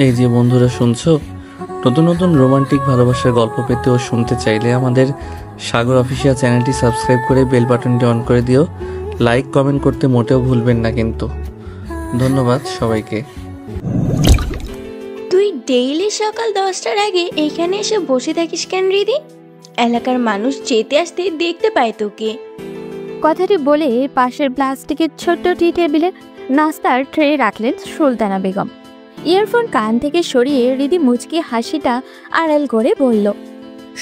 এই যে বন্ধুরা শুনছো, নতুন নতুন রোমান্টিক ভালোবাসার গল্প পেতে ও শুনতে চাইলে আমাদের সাগর অফিসিয়াল চ্যানেলটি সাবস্ক্রাইব করে বেল বাটনটি অন করে দিও। লাইক কমেন্ট করতে মোটেও ভুলবেন না কিন্তু। ধন্যবাদ সবাইকে। তুই ডেইলি সকাল 10টার আগে এখানে এসে বসে থাকিস কেন রিদি? এলাকার মানুষ যেতে আসতে দেখতে পায় তোকে। কথাটি বলে পাশের প্লাস্টিকের ছোট্ট টি টেবিলে নাস্তার ট্রে রাখলেন সুলতানা বেগম। ইয়ারফোন কান থেকে সরিয়ে রিদি মুচকি হাসিটা আড়াল করে বলল,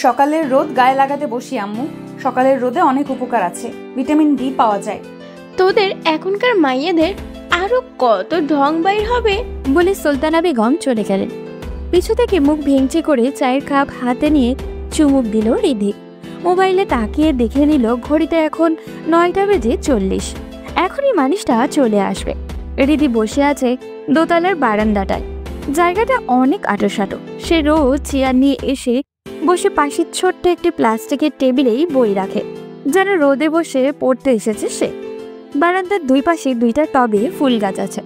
সকালের রোদ গায়ে লাগাতে বসি আম্মু। সকালের রোদে অনেক উপকার আছে, ভিটামিন ডি পাওয়া যায়। তোদের এখনকার মাইয়াদের আরো কত ঢং বাইর হবে বলে সুলতানা বেগম চলে গেলেন। পিছু থেকে মুখ ভেঙচি করে চায়ের কাপ হাতে নিয়ে চুমুক দিল রিদি। মোবাইলে তাকিয়ে দেখে নিল ঘড়িতে এখন 9:40। এখনই মানুষটা চলে আসবে। রিদি বসে আছে দোতলার বারান্দাটায়। জায়গাটা অনেক আঁটোসাঁটো। সে রোজ চেয়ার নিয়ে এসে বসে পাশের ছোট্ট একটি প্লাস্টিকের টেবিলেই বই রাখে, যেন রোদে বসে পড়তে এসেছে সে। বারান্দার দুই পাশে দুইটা টবে ফুল গাছ আছে,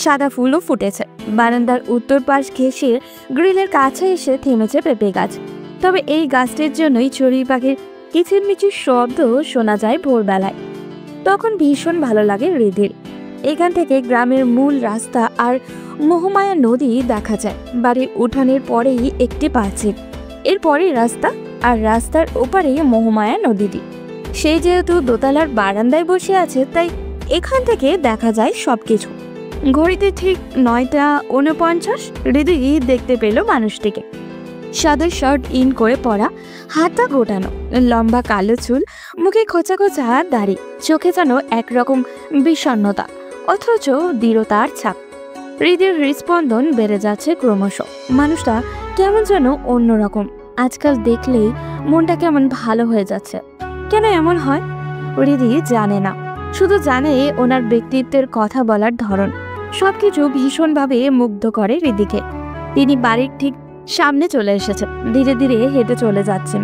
সাদা ফুলও ফুটেছে। বারান্দার উত্তর পাশ ঘেঁষে গ্রিলের কাছে এসে থেমেছে পেঁপে গাছ। তবে এই গাছটির জন্যই চড়ুই পাখির কিচিরমিচির শব্দ শোনা যায় ভোরবেলায়। তখন ভীষণ ভালো লাগে রিদির। এখান থেকে গ্রামের মূল রাস্তা আর মোহমায়া নদী দেখা যায়। বাড়ির উঠানের পরেই একটি পাঁচিল, এরপরেই রাস্তা, আর রাস্তার ওপারেই মোহমায়া নদীটি। সে যেহেতু দোতলার বারান্দায় বসে আছে, তাই এখান থেকে দেখা যায় সবকিছু। ঘড়িতে ঠিক 9:49 হৃদয় দেখতে পেল মানুষটিকে। সাদা শার্ট ইন করে পরা, হাতা গোটানো, লম্বা কালো চুল, মুখে খোঁচা খোঁচা দাড়ি, চোখে যেন একরকম বিষণ্ণতা অথচ দৃঢ়তার ছাপ। হৃদয়ের হৃদস্পন্দন বেড়ে যাচ্ছে ক্রমশ। মানুষটা কেমন যেন অন্যরকম। আজকাল দেখলেই মনটা কেমন ভালো হয়ে যাচ্ছে। কেন এমন হয় হৃদি জানে না, শুধু জানে ওনার ব্যক্তিত্বের কথা বলার ধরন সবকিছু ভীষণভাবে মুগ্ধ করে হৃদিকে। তিনি বাড়ির ঠিক সামনে চলে এসেছেন, ধীরে ধীরে হেঁটে চলে যাচ্ছেন।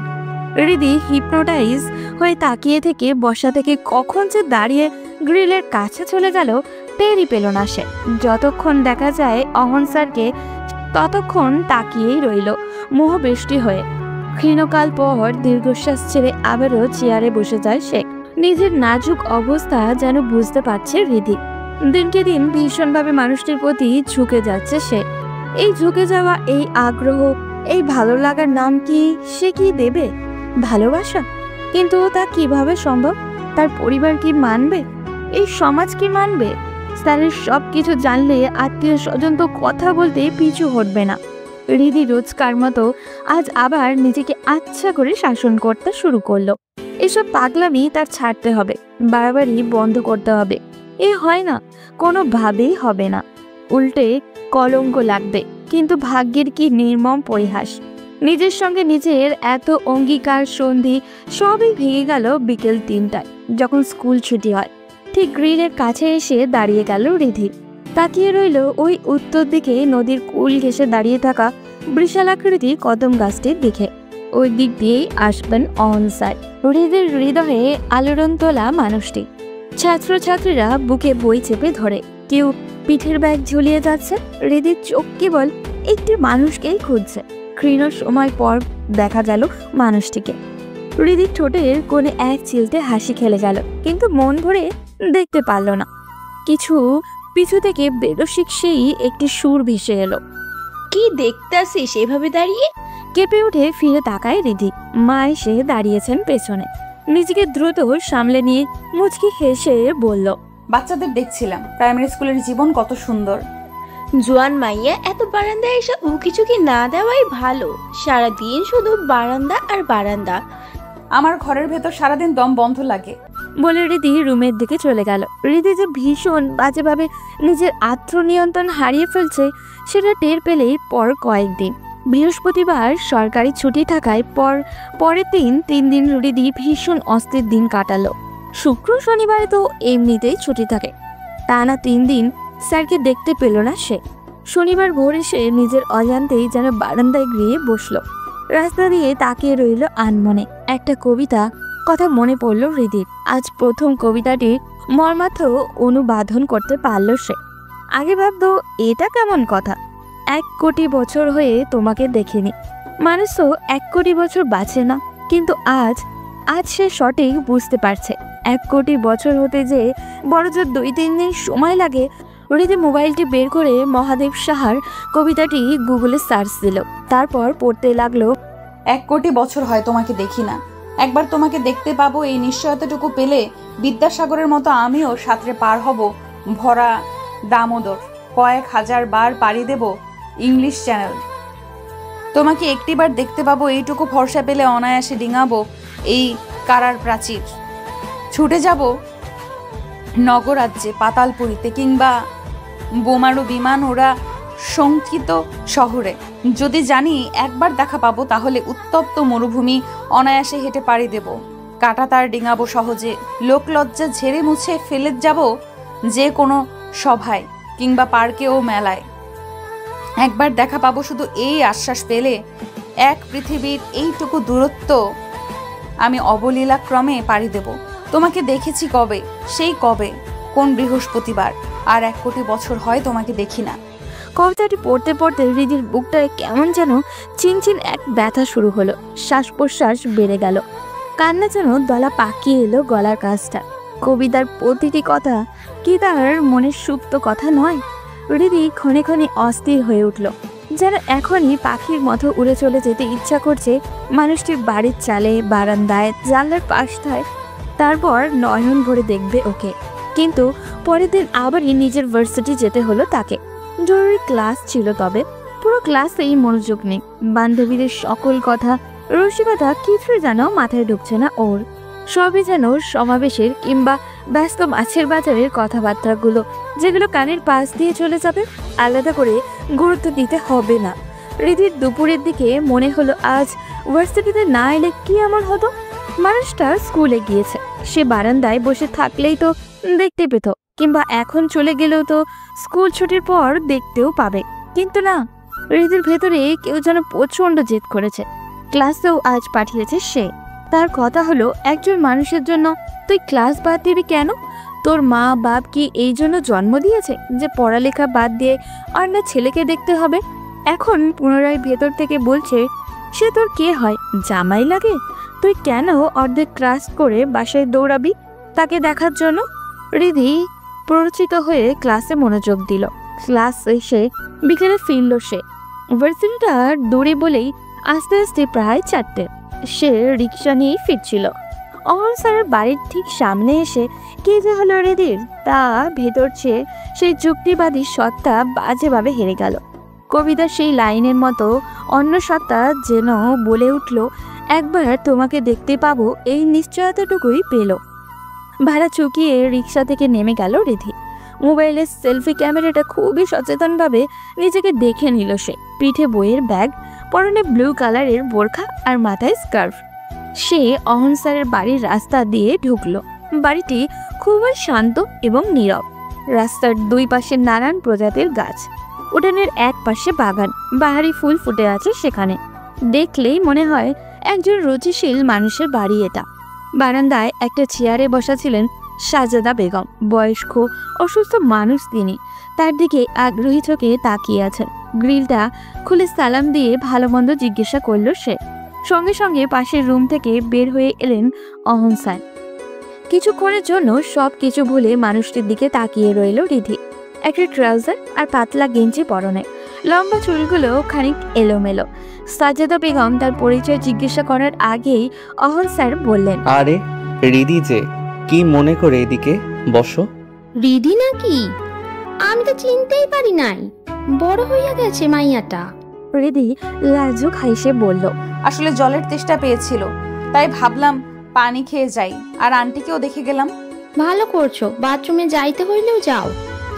হৃদি হিপনোটাইজ হয়ে তাকিয়ে থেকে বসা থেকে কখন যে দাঁড়িয়ে গ্রিলের কাছে চলে গেল টেরই পেল না সে। যতক্ষণ দেখা যায় অহন স্যারকে, ততক্ষণ তাকিয়েই রইল মোহবৃষ্টি হয়ে। ক্ষীণকাল পর দীর্ঘশ্বাস ছেড়ে আবারও চেয়ারে বসে যায় সে। নিজের নাজুক অবস্থা যেন বুঝতে পারছে হৃদি। দিনকে দিন ভীষণভাবে মানুষটির প্রতি ঝুঁকে যাচ্ছে সে। এই ঝুঁকে যাওয়া, এই আগ্রহ, এই ভালো লাগার নাম কি সে কি দেবে? ভালোবাসা? কিন্তু তা কিভাবে সম্ভব? তার পরিবার কি মানবে? এই সমাজ কি মানবে? স্যারের সব কিছু জানলে আত্মীয় স্বজন তো কথা বলতে পিছু হটবে না। হৃদি রোজকার মতো আজ আবার নিজেকে আচ্ছা করে শাসন করতে শুরু করলো। এসব পাগলামি তার ছাড়তে হবে, বারবারই বন্ধ করতে হবে। এ হয় না, কোনোভাবেই হবে না। উল্টে কলঙ্ক লাগবে। কিন্তু ভাগ্যের কি নির্মম পরিহাস! নিজের সঙ্গে নিজের এত অঙ্গীকার সন্ধি সবই ভেঙে গেল বিকেল 3টায়, যখন স্কুল ছুটি হয়। ঠিক গ্রিলের কাছে এসে দাঁড়িয়ে গেল রিধি। তাকিয়ে রইল ওই উত্তর দিকে নদীর কুল ঘেঁষে দাঁড়িয়ে থাকা বিশালাকৃতি কদম গাছটির দিকে। ওই দিক দিয়েই আসবেন অন স্যার। হৃদের হৃদয়ে আলোড়ন তোলা মানুষটি। ছাত্রছাত্রীরা বুকে বই চেপে ধরে, কেউ পিঠের ব্যাগ ঝুলিয়ে যাচ্ছে। হৃদির চোখ কেবল একটি মানুষকেই খুঁজছে। ক্ষীণ সময় পর দেখা গেল মানুষটিকে। হৃদির ঠোঁটের কোণে এক চিলতে হাসি খেলে গেল, কিন্তু মন ভরে দেখতে পারল না কিছু। পিছু থেকে বেরসিক সেই একটি সুর ভেসে এলো। কি দেখতাছিস এভাবে দাঁড়িয়ে? কেঁপে উঠে ফিরে তাকায় রিধি। মা এসে দাঁড়িয়েছেন পেছনে। নিজেকে দ্রুত সামলে নিয়ে মুচকি হেসে বলল, বাচ্চাদের দেখছিলাম, প্রাইমারি স্কুলের জীবন কত সুন্দর। জোয়ান মাইয়া এত বারান্দায় এসে উকিঝুঁকি না দেওয়াই ভালো। সারাদিন শুধু বারান্দা আর বারান্দা। আমার ঘরের ভেতর সারাদিন দম বন্ধ লাগে বলে রিধি রুমের দিকে চলে গেল। রিধি যে ভীষণ বাজেভাবে নিজের আত্মনিয়ন্ত্রণ হারিয়ে ফেলছে সেটা টের পেলেই পর কয়েকদিন। বৃহস্পতিবার সরকারি ছুটি থাকায় পরের 3 দিন রিধি ভীষণ অস্থির দিন কাটালো। শুক্র শনিবারে তো এমনিতেই ছুটি থাকে, টানা 3 দিন স্যারকে দেখতে পেল না সে। শনিবার ভোরে সে নিজের অজান্তেই যেন বারান্দায় গিয়ে বসলো। রাস্তা দিয়ে তাকিয়ে রইল আনমনে। একটা কবিতা কথা মনে পড়ল হৃদির। আজ প্রথম কবিতাটির মর্মার্থ অনুবাদন করতে পারল সে। আগে ভাবতো এটা কেমন কথা, 1 কোটি বছর হয়ে তোমাকে দেখেনি। মানুষ তো 1 কোটি বছর বাঁচে না, কিন্তু আজ সে সঠিক বুঝতে পারছে 1 কোটি বছর হতে যে বড়জোর 2-3 দিন সময় লাগে। রিদি মোবাইলটি বের করে মহাদেব সাহার কবিতাটি গুগলে সার্চ দিল, তারপর পড়তে লাগলো। 1 কোটি বছর হয় তোমাকে দেখি না, একবার তোমাকে দেখতে পাবো এই নিশ্চয়তাটুকু পেলে বিদ্যাসাগরের মতো আমিও সাঁতরে পার হব ভরা দামোদর, কয়েক হাজার বার পাড়ি দেব ইংলিশ চ্যানেল। তোমাকে একটিবার দেখতে পাবো এইটুকু ভরসা পেলে অনায়াসে ডিঙাবো এই কারার প্রাচীর, ছুটে যাব নগরাজ্যে পাতালপুরীতে, কিংবা বোমারু বিমান ওরা শঙ্কিত শহরে। যদি জানি একবার দেখা পাবো তাহলে উত্তপ্ত মরুভূমি অনায়াসে হেঁটে পাড়ি দেব, কাটা তার ডিঙাবো সহজে, লোকলজ্জা ঝেড়ে মুছে ফেলে যাব যে কোনো সভায় কিংবা পার্কে ও মেলায়। একবার দেখা পাবো শুধু এই আশ্বাস পেলে এক পৃথিবীর এইটুকু দূরত্ব আমি অবলীলাক্রমে পাড়ি দেব। তোমাকে দেখেছি কবে, সেই কবে, কোন বৃহস্পতিবার, আর 1 কোটি বছর হয় তোমাকে দেখি না। কবিতাটি পড়তে পড়তে হৃদির বুকটায় কেমন যেন চিনচিন এক ব্যথা শুরু হলো। শ্বাস প্রশ্বাস বেড়ে গেল, কান্না যেন দলা পাকিয়ে এলো গলার কাছটা। কবিতার প্রতিটি কথা কি তার মনের সুপ্ত কথা নয়? হৃদি ক্ষণে ক্ষণে অস্থির হয়ে উঠল, যেন এখনই পাখির মতো উড়ে চলে যেতে ইচ্ছা করছে মানুষটির বাড়ির চালে, বারান্দায়, জানলার পাশটায়, তারপর নয়ন ভরে দেখবে ওকে। কিন্তু পরের দিন আবারই নিজের ভার্সিটি যেতে হলো তাকে। জরুরি ক্লাস ছিল, তবে পুরো ক্লাসেই মনোযোগ নেই। বান্ধবীদের সকল কথা, রসিকতা কিছুই যেন মাথায় ঢুকছে না ওর। সবই যেন সমাবেশের কিংবা ব্যস্ত মাছের বাজারের কথাবার্তাগুলো, যেগুলো কানের পাশ দিয়ে চলে যাবে, আলাদা করে গুরুত্ব দিতে হবে না। হৃদির দুপুরের দিকে মনে হলো আজ ভার্সিটিতে না এলে কি এমন হতো। মানুষটা স্কুলে গিয়েছে, সে বারান্দায় বসে থাকলেই তো দেখতে পেত, কিংবা এখন চলে গেলেও তো স্কুল ছুটির পর দেখতেও পাবে। কিন্তু না, হৃদির ভেতরে কেউ যেন প্রচন্ড জেদ করেছে। ক্লাসেও আজ পাঠিয়েছে সে। তার কথা হলো, একজন মানুষের জন্য তুই ক্লাস বাদ দিবি কেন? তোর মা বাপ কি এই জন্য জন্ম দিয়েছে যে পড়ালেখা বাদ দিয়ে অন্য ছেলেকে দেখতে হবে? এখন পুনরায় ভেতর থেকে বলছে, সে তোর কে হয়, জামাই লাগে? তুই কেন অর্ধেক ক্লাস করে বাসায় দৌড়াবি তাকে দেখার জন্য? হৃদি প্ররোচিত হয়ে ক্লাসে মনোযোগ দিল। ক্লাস শেষে বিকেলে ফিরল সে। ভার্সিটিটা দূরে বলেই আস্তে আস্তে প্রায় 4টে। সে রিক্সা নিয়েই ফিরছিল। অমল স্যারের বাড়ির ঠিক সামনে এসে কে যে হলো হৃদির, তা ভেতর চেয়ে সেই যুক্তিবাদী সত্তা বাজেভাবে হেরে গেল। কবিতার সেই লাইনের মতো অন্য সত্তা যেন বলে উঠল, একবার তোমাকে দেখতে পাবো এই নিশ্চয়তাটুকুই পেল। ভাড়া চুকিয়ে রিক্সা থেকে নেমে গেল হৃদি। মোবাইলের সেলফি ক্যামেরাটা খুবই সচেতনভাবে নিজেকে দেখে নিল সে। পিঠে বইয়ের ব্যাগ, পরনে ব্লু কালারের বোরখা আর মাথায় স্কার্ফ। সে অহন স্যারের বাড়ির রাস্তা দিয়ে ঢুকলো। বাড়িটি খুবই শান্ত এবং নীরব। রাস্তার দুই পাশে নানান প্রজাতির গাছ, উঠানের এক পাশে বাগান, বাহারি ফুল ফুটে আছে সেখানে। দেখলেই মনে হয় একজন রুচিশীল মানুষের বাড়ি এটা। বারান্দায় একটা চেয়ারে বসা ছিলেন সাজেদা বেগম। বয়স্ক অসুস্থ মানুষ তিনি, তার দিকে আগ্রহী চোখে তাকিয়ে আছেন। গ্রিলটা খুলে সালাম দিয়ে ভালো মন্দ জিজ্ঞাসা করল সে। সঙ্গে সঙ্গে পাশের রুম থেকে বের হয়ে এলেন অহন স্যার। কিছুক্ষণের জন্য সব কিছু ভুলে মানুষটির দিকে তাকিয়ে রইল রিধি। একটা ট্রাউজার আর পাতলা গেঞ্জি পরনে, লম্বা চুলগুলো খানিক এলোমেলো। সাজেদা বেগম তার পরিচয় জিজ্ঞাসা করার আগেই অহন স্যার বললেন, আরে রিদি যে, কি মনে করে এদিকে বসো। রিদি নাকি? আমি তো চিনতেই পারি নাই, বড় হইয়া গেছে মাইয়াটা। রিদি লাজুক হাসে বলল, আসলে জলের তেষ্টা পেয়েছিল, তাই ভাবলাম পানি খেয়ে যাই, আর আন্টিকেও দেখে গেলাম। ভালো করছো, বাথরুমে যাইতে হইলেও যাও।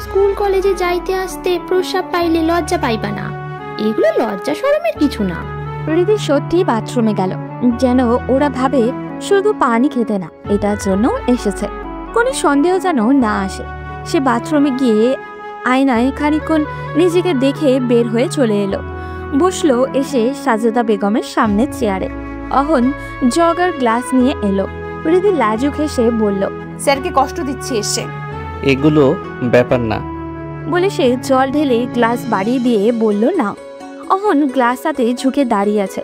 স্কুল কলেজে যাইতে আসতে প্রস্রাব পাইলে লজ্জা পাইবা না, এগুলো লজ্জা শরমের কিছু না। রিদি সত্যি বাথরুমে গেল, যেন ওরা ভাবে শুধু পানি খেতে না, এটার জন্য এসেছে, কোনো সন্দেহ যেন না আসে। সে বাথরুমে গিয়ে আয়নায় খানিকক্ষণ নিজেকে দেখে বের হয়ে চলে এলো। বসলো এসে সাজেদা বেগমের সামনে চেয়ারে। অহন জগ আর গ্লাস নিয়ে এলো। হৃদি লাজুক হেসে বলল, স্যারকে কষ্ট দিচ্ছি এসে। এগুলো ব্যাপার না, বলে সে জল ঢেলে গ্লাস বাড়িয়ে দিয়ে বলল না। অহন গ্লাস হাতে ঝুঁকে দাঁড়িয়ে আছে।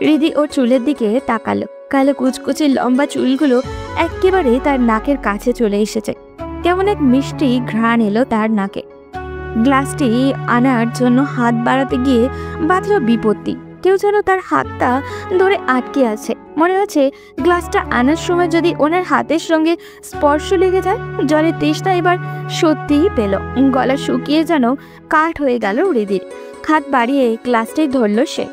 হৃদি ওর চুলের দিকে তাকালো। কালো কুচকুচে লম্বা চুলগুলো একেবারে তার নাকের কাছে চলে এসেছে। কেমন এক মিষ্টি ঘ্রাণ এলো তার নাকে। গ্লাসটি আনার জন্য হাত বাড়াতে গিয়ে বাঁধল বিপত্তি। কেউ যেন তার হাতটা ধরে আটকে আছে। মনে হচ্ছে গ্লাসটা আনার সময় যদি ওনার হাতের সঙ্গে স্পর্শ লেগে যায়। জলের তেষ্টা এবার সত্যিই পেল। গলা শুকিয়ে যেন কাঠ হয়ে গেল হৃদির। হাত বাড়িয়ে গ্লাসটাই ধরল সে।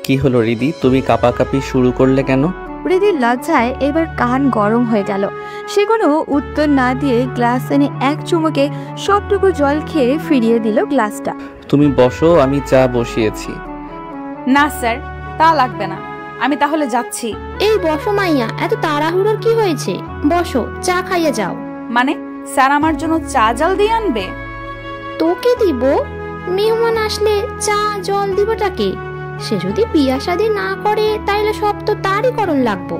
কি হলো রিদি, তুমি কাঁপাকাঁপি শুরু করলে কেন? হৃদির লজ্জায় এবার কান গরম হয়ে গেল। সে কোনো উত্তর না দিয়ে গ্লাস এনে এক চুমুকে সবটুকু জল খেয়ে ফিরিয়ে দিল গ্লাসটা। তুমি বসো, আমি চা বসিয়েছি। না স্যার, তা লাগবে না, আমি তাহলে যাচ্ছি। এই বসো মাইয়া, এত তাড়াহুড়োর কি হয়েছে? বসো, চা খাইয়ে যাও। মানে স্যার আমার জন্য চা জল দিয়ে আনবে? তোকে দিব? মেহমান আসলে চা জল দিবটাকে? সে যদি বিয়া শাদী না করে তাইলে সব তো তারই করণ লাগবো।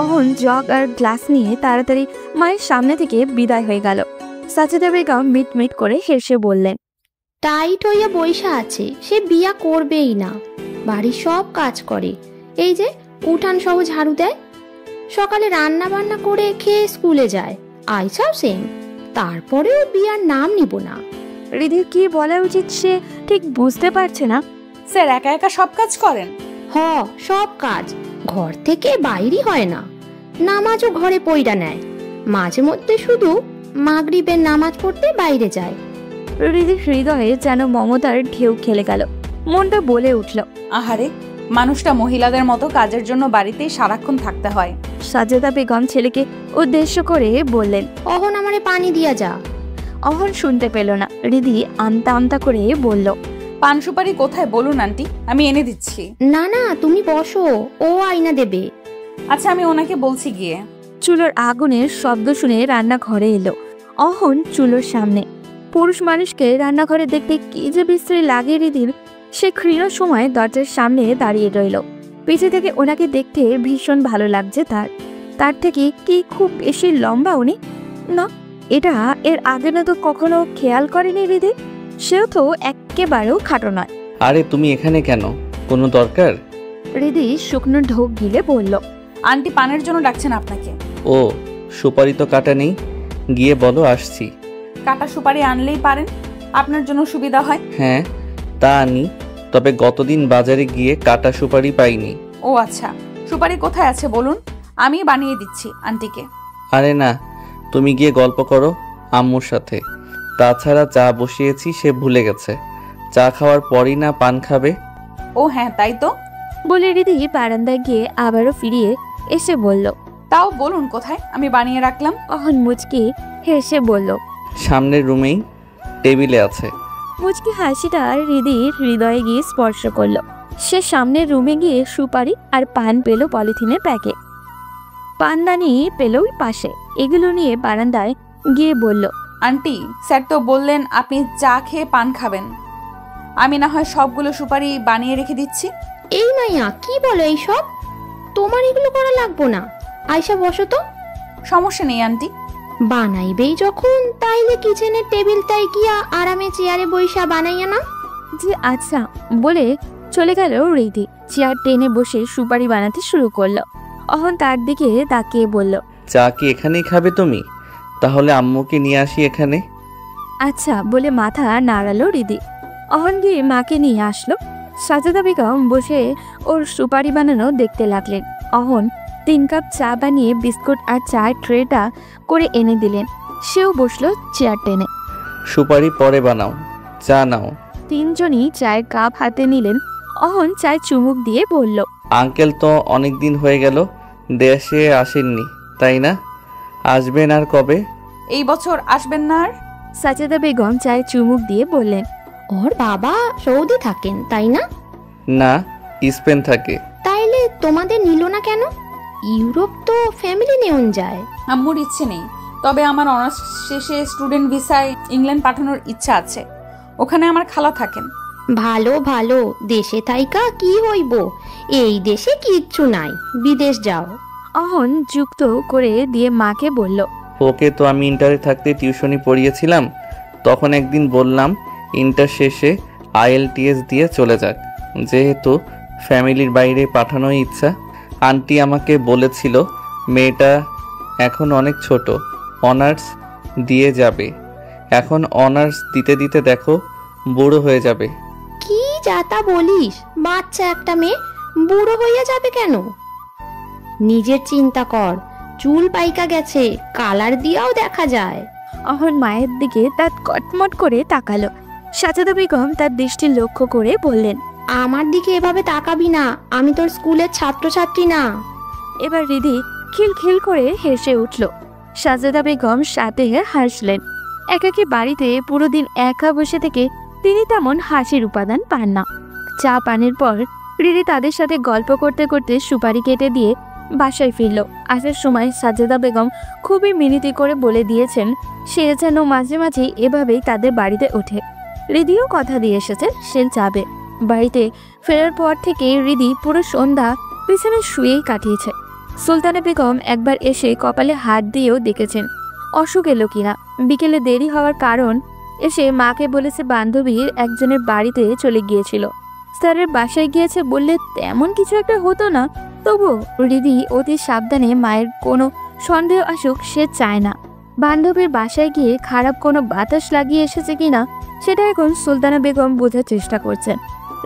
অহন জগ আর গ্লাস নিয়ে তাড়াতাড়ি মায়ের সামনে থেকে বিদায় হয়ে গেল। সাজেদা বেগম মিটমিট করে হেসে বললেন, টাইট হইয়া বইসা আছে, সে বিয়া করবেই না। বাড়ির সব কাজ করে, এই যে উঠান সহ ঝাড়ু দেয়, সকালে রান্না বান্না করে খেয়ে স্কুলে যায়, আইসাও সেম। তারপরেও বিয়ার নাম নিব না। হৃদির কি বলা উচিত সে ঠিক বুঝতে পারছে না। স্যার একা একা সব কাজ করেন? হ, সব কাজ, ঘর থেকে বাইরই হয় না। নামাজও ঘরে পইরা নেয়, মাঝে মধ্যে শুধু মাগরিবের নামাজ পড়তে বাইরে যায়। হৃদির হৃদয়ে যেন মমতার ঢেউ খেলে গেল। মনটা বলে উঠল, আহারে, মানুষটা মহিলাদের মতো কাজের জন্য বাড়িতেই সারাক্ষণ থাকতে হয়। সাজেদা বেগম ছেলেকে উদ্দেশ্য করে বললেন, অহন আমারে পানি দিয়া যা। অহন শুনতে পেল না। হৃদি আমতা আমতা করে বলল, পান সুপারি কোথায় বলুন আন্টি, আমি এনে দিচ্ছি। না না, তুমি বসো, ও আইনা দেবে। আচ্ছা, আমি ওনাকে বলছি গিয়ে। চুলোর আগুনের শব্দ শুনে রান্নাঘরে এলো। অহন চুলোর সামনে। পুরুষ মানুষকে রান্নাঘরে দেখতে কি যে বিশ্রী লাগে হৃদির। সে ক্ষীণ সময় দরজার সামনে দাঁড়িয়ে রইল। পিছে থেকে ওনাকে দেখতে ভীষণ ভালো লাগছে তার। তার থেকে কি খুব বেশি লম্বা উনি? না, এটা এর আগে না তো কখনো খেয়াল করেনি হৃদি। সেও তো একেবারেও খাটো নয়। আরে তুমি এখানে কেন, কোনো দরকার? হৃদি শুকনো ঢোক গিলে বলল, আন্টি পানের জন্য ডাকছেন আপনাকে। ও, সুপারি তো কাটা নেই, গিয়ে বলো আসছি। কাটা সুপারি আনলেই পারেন, আপনার জন্য সুবিধা হয়। হ্যাঁ, তা আনি, তবে গতদিন বাজারে গিয়ে কাটা সুপারি পাইনি। ও আচ্ছা, সুপারি কোথায় আছে বলুন, আমি বানিয়ে দিচ্ছি আন্টিকে। আরে না, তুমি গিয়ে গল্প করো আম্মুর সাথে। তাছাড়া চা বসিয়েছি, সে ভুলে গেছে। চা খাওয়ার পরই না পান খাবে। ও হ্যাঁ, তাই তো। বলে হৃদি বারান্দায় গিয়ে আবারও ফিরিয়ে এসে বলল, তাও বলুন কোথায়, আমি বানিয়ে রাখলাম। অহন মুচকি হেসে বলল, সামনের রুমেই টেবিলে আছে। মুচকি হাসিটা হৃদির হৃদয়ে গিয়ে স্পর্শ করলো। সে সামনের রুমে গিয়ে সুপারি আর পান পেল পলিথিনের প্যাকেট। পানদানি পেল ওই পাশে। এগুলো নিয়ে বারান্দায় গিয়ে বলল, আন্টি, স্যার তো বললেন আপনি চা খেয়ে পান খাবেন, আমি না হয় সবগুলো সুপারি বানিয়ে রেখে দিচ্ছি। এই মাইয়া, কি বলো এইসব? তোমার এগুলো করা লাগবো না, আয়সা বসো তো। সমস্যা নেই আন্টি। বানাইবেই যখন, তাইলে কিচেনের টেবিলটাই গিয়া আরামে চেয়ারে বইসা বানাইয়া না। যে আচ্ছা বলে চলে গেল হৃদি। চেয়ার টেনে বসে সুপারি বানাতে শুরু করলো। অহন তার দিকে তাকিয়ে বলল, চা কি এখানেই খাবে তুমি? তাহলে আম্মুকে নিয়ে আসি এখানে। আচ্ছা বলে মাথা নাড়ালো হৃদি। অহন গিয়ে মাকে নিয়ে আসলো। সাজেদা বেগম বসে ওর সুপারি বানানো দেখতে লাগলেন। অহন 3 কাপ চা বানিয়ে বিস্কুট আর চায়ের ট্রেটা করে এনে দিলেন। সেও বসলো চেয়ার টেনে। সুপারি পরে বানাও, চা নাও। 3জনই চায়ের কাপ হাতে নিলেন। অহন চায় চুমুক দিয়ে বলল, আঙ্কেল তো অনেক দিন হয়ে গেল দেশে আসেননি, তাই না? আসবেন আর কবে? এই বছর আসবেন না আর? সাজেদা বেগম চায় চুমুক দিয়ে বললেন, ওর বাবা সৌদি থাকেন, তাই না? না, স্পেন থাকে। তাইলে তোমাদের নিল না কেন? ইউরোপ তো ফ্যামিলি নেওন যায়। আম্মুর ইচ্ছে নেই, তবে আমার অনার্স শেষে স্টুডেন্ট ভিসায় ইংল্যান্ড পাঠানোর ইচ্ছা আছে। ওখানে আমার খালা থাকেন। ভালো ভালো, দেশে থাইকা কি হইব, এই দেশে কিচ্ছু নাই, বিদেশ যাও। অহন যুক্ত করে দিয়ে মাকে বলল, ওকে তো আমি ইন্টারে থাকতে টিউশনি পড়িয়েছিলাম, তখন একদিন বললাম ইন্টার শেষে IELTS দিয়ে চলে যাক, যেহেতু ফ্যামিলির বাইরে পাঠানোই ইচ্ছা। আন্টি আমাকে বলেছিল মেয়েটা এখন অনেক ছোট, অনার্স দিয়ে যাবে। এখন অনার্স দিতে দিতে দেখো বুড়ো হয়ে যাবে। কি যাতা বলিস, বাচ্চা একটা মেয়ে বুড়ো হইয়া যাবে কেন? নিজের চিন্তা কর, চুল পাইকা গেছে, কালার দিয়াও দেখা যায়। অহন মায়ের দিকে তার কটমট করে তাকালো। সাজেদা বেগম তার দৃষ্টি লক্ষ্য করে বললেন, আমার দিকে এভাবে তাকাবি না, আমি তোর স্কুলের ছাত্রছাত্রী না। এবার রিধি খিলখিল করে হেসে উঠল। সাজেদা বেগম সাথে হাসলেন। একাকী বাড়িতে পুরো দিন একা বসে থেকে তিনি তেমন হাসির উপাদান পান না। চা পানের পর রিধি তাদের সাথে গল্প করতে করতে সুপারি কেটে দিয়ে বাসায় ফিরল। আসার সময় সাজেদা বেগম খুবই মিনতি করে বলে দিয়েছেন সে যেন মাঝে মাঝে এভাবেই তাদের বাড়িতে ওঠে। রিধিও কথা দিয়ে এসেছে সে যাবে। বাড়িতে ফেরার পর থেকে রিধি পুরো সন্ধ্যা পিছনে শুয়েই কাটিয়েছে। সুলতানা বেগম একবার এসে কপালে হাত দিয়েও দেখেছেন অসুখ এলো কিনা। বিকেলে দেরি হওয়ার কারণ এসে মাকে বলেছে বান্ধবীর একজনের বাড়িতে চলে গিয়েছিল, স্যারের বাসায় গিয়েছে বললে তেমন কিছু একটা হতো না। তবু রিধি অতি সাবধানে মায়ের কোনো সন্দেহ আসুক সে চায় না। বান্ধবীর বাসায় গিয়ে খারাপ কোনো বাতাস লাগিয়ে এসেছে কিনা সেটা এখন সুলতানা বেগম বোঝার চেষ্টা করছেন।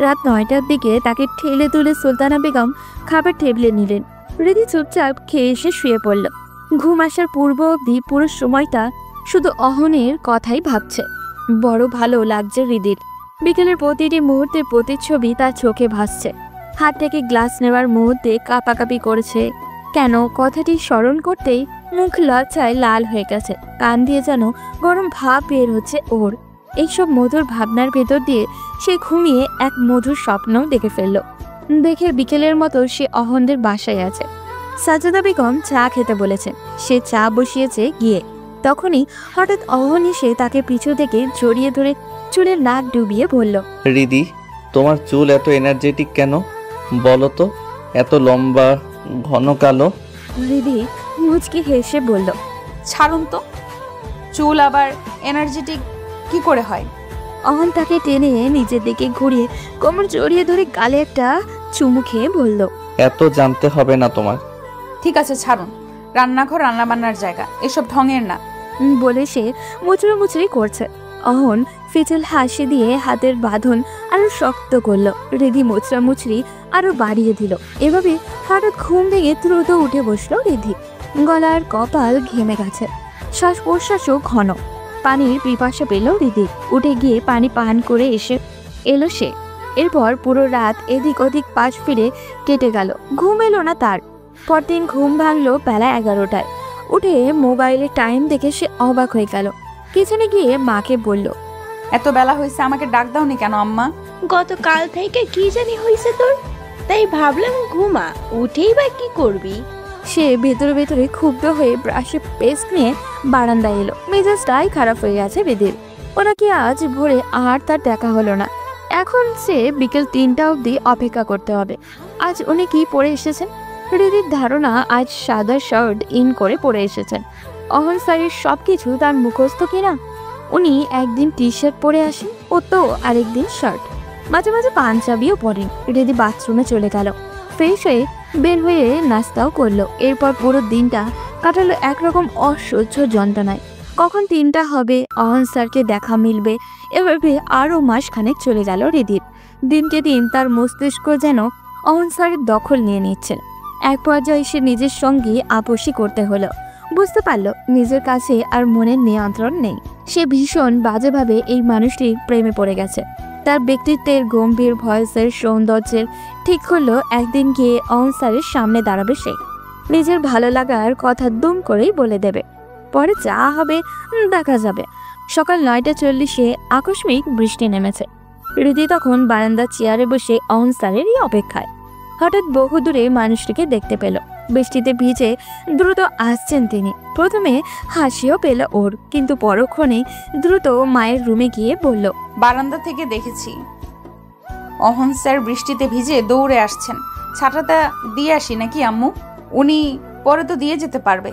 রাত 9টার দিকে তাকে ঠেলে তুলে সুলতানা বেগম খাবার টেবিলে নিলেন। রিধি চুপচাপ খেয়ে এসে শুয়ে পড়ল। ঘুম আসার পূর্ব অবধি পুরো সময়টা শুধু অহনের কথাই ভাবছে। বড় ভালো লাগছে রিধির। বিকেলের প্রতিটি মুহূর্তের প্রতিচ্ছবি তার চোখে ভাসছে। হাত থেকে গ্লাস নেওয়ার মুহূর্তে কাঁপাকাঁপি করেছে কেন কথাটি স্মরণ করতেই মুখ লজ্জায় লাল হয়ে গেছে। কান দিয়ে যেন গরম ভাব বের হচ্ছে ওর। এইসব মধুর ভাবনার ভেতর দিয়ে সে ঘুমিয়ে এক মধুর স্বপ্ন দেখে ফেলল। দেখে বিকেলের মতো সে অহনদের বাসায় আছে। সাজেদা বেগম চা খেতে বলেছেন, সে চা বসিয়েছে গিয়ে। তখনই হঠাৎ অহন এসে তাকে পিছু থেকে জড়িয়ে ধরে চুলের নাক ডুবিয়ে বলল, রিদি তোমার চুল এত এনার্জেটিক কেন বলো তো? এত লম্বা ঘন কালো। রিধি মুচকি হেসে বলল, ছাড়ুন তো, চুল আবার এনার্জেটিক কি করে হয়? অহন তাকে টেনে নিজের দিকে ঘুরিয়ে কোমর জড়িয়ে ধরে গালে একটা চুমু খেয়ে বলল, এত জানতে হবে না তোমার। ঠিক আছে ছাড়ুন, রান্নাঘর রান্নাবান্নার জায়গা, এসব ঢঙের না। বলে সে মুচড়ি করছে। অহন ফিচল হাসি দিয়ে হাতের বাঁধন আরো শক্ত করলো। রিধি মুচড়ি আরো বাড়িয়ে দিল। এভাবে হঠাৎ ঘুম ভেঙে দ্রুত উঠে বসলো রিধি। গলার কপাল ঘেমে গেছে, শ্বাস প্রশ্বাসও ঘন। পানির পিপাসা পেল রিধি। উঠে গিয়ে পানি পান করে এলো সে। এরপর পুরো রাত এদিক ওদিক পাশ ফিরে কেটে গেল। ঘুম এলো না তার। পরদিন ঘুম ভাঙলো বেলা 11টায়। উঠে মোবাইলে টাইম দেখে সে অবাক হয়ে গেল। কিচেনে গিয়ে মাকে বলল, এত বেলা হয়েছে, আমাকে ডাক দাওনি কেন আম্মা? গতকাল থেকে কি জানি হয়েছে তোর, তাই ভাবলাম ঘুমা, উঠেই বা কি করবি। সে ভেতরে ভেতরে ক্ষুব্ধ হয়ে ব্রাশে পেস্ট নিয়ে বারান্দায় এলো। মেজাজটাই খারাপ হয়ে গেছে রিধির। ওনাকে আজ ভোরে আর তার দেখা হলো না। এখন সে বিকেল 3টা অবধি অপেক্ষা করতে হবে। আজ উনি কি পরে এসেছেন? রিধির ধারণা আজ সাদা শার্ট ইন করে পরে এসেছেন। অহন স্যারের সবকিছু তার মুখস্থ কিনা। উনি একদিন টি শার্ট পরে আসেন, ও তো আরেকদিন শার্ট, মাঝে মাঝে পাঞ্জাবিও পরেন। রিধি বাথরুমে চলে গেল। ফ্রেশ হয়ে বের হয়ে নাস্তাও করলো। এরপর পুরো দিনটা কাটালো একরকম অসহ্য যন্ত্রণায়। কখন 3টা হবে, অহন স্যারকে দেখা মিলবে, এভাবে আরও মাসখানেক চলে গেল রিধির। দিনকে দিন তার মস্তিষ্ক যেন অহন স্যারের দখল নিয়ে নিচ্ছেন। এক পর্যায়ে সে নিজের সঙ্গে আপোষই করতে হলো। বুঝতে পারল নিজের কাছে আর মনের নিয়ন্ত্রণ নেই। সে ভীষণ বাজেভাবে এই মানুষটির প্রেমে পড়ে গেছে। তার ব্যক্তিত্বের গম্ভীর ভয়েসের সৌন্দর্যের ঠিক হলো একদিন গিয়ে অহন স্যারের সামনে দাঁড়াবে সে। নিজের ভালো লাগার কথা দুম করেই বলে দেবে। পরে যা হবে দেখা যাবে। সকাল 9:40-এ আকস্মিক বৃষ্টি নেমেছে। রিধি তখন বারান্দার চেয়ারে বসে অহন স্যারেরই অপেক্ষায়। হঠাৎ বহুদূরে মানুষটিকে দেখতে পেল। বৃষ্টিতে ভিজে দ্রুত আসছেন তিনি। প্রথমে হাসিও পেল ওর, কিন্তু পরক্ষণে দ্রুত মায়ের রুমে গিয়ে বলল, বারান্দা থেকে দেখেছি অহন স্যার বৃষ্টিতে ভিজে দৌড়ে আসছেন। ছাতাটা দিয়ে আসি নাকি আম্মু? উনি পরে তো দিয়ে যেতে পারবে।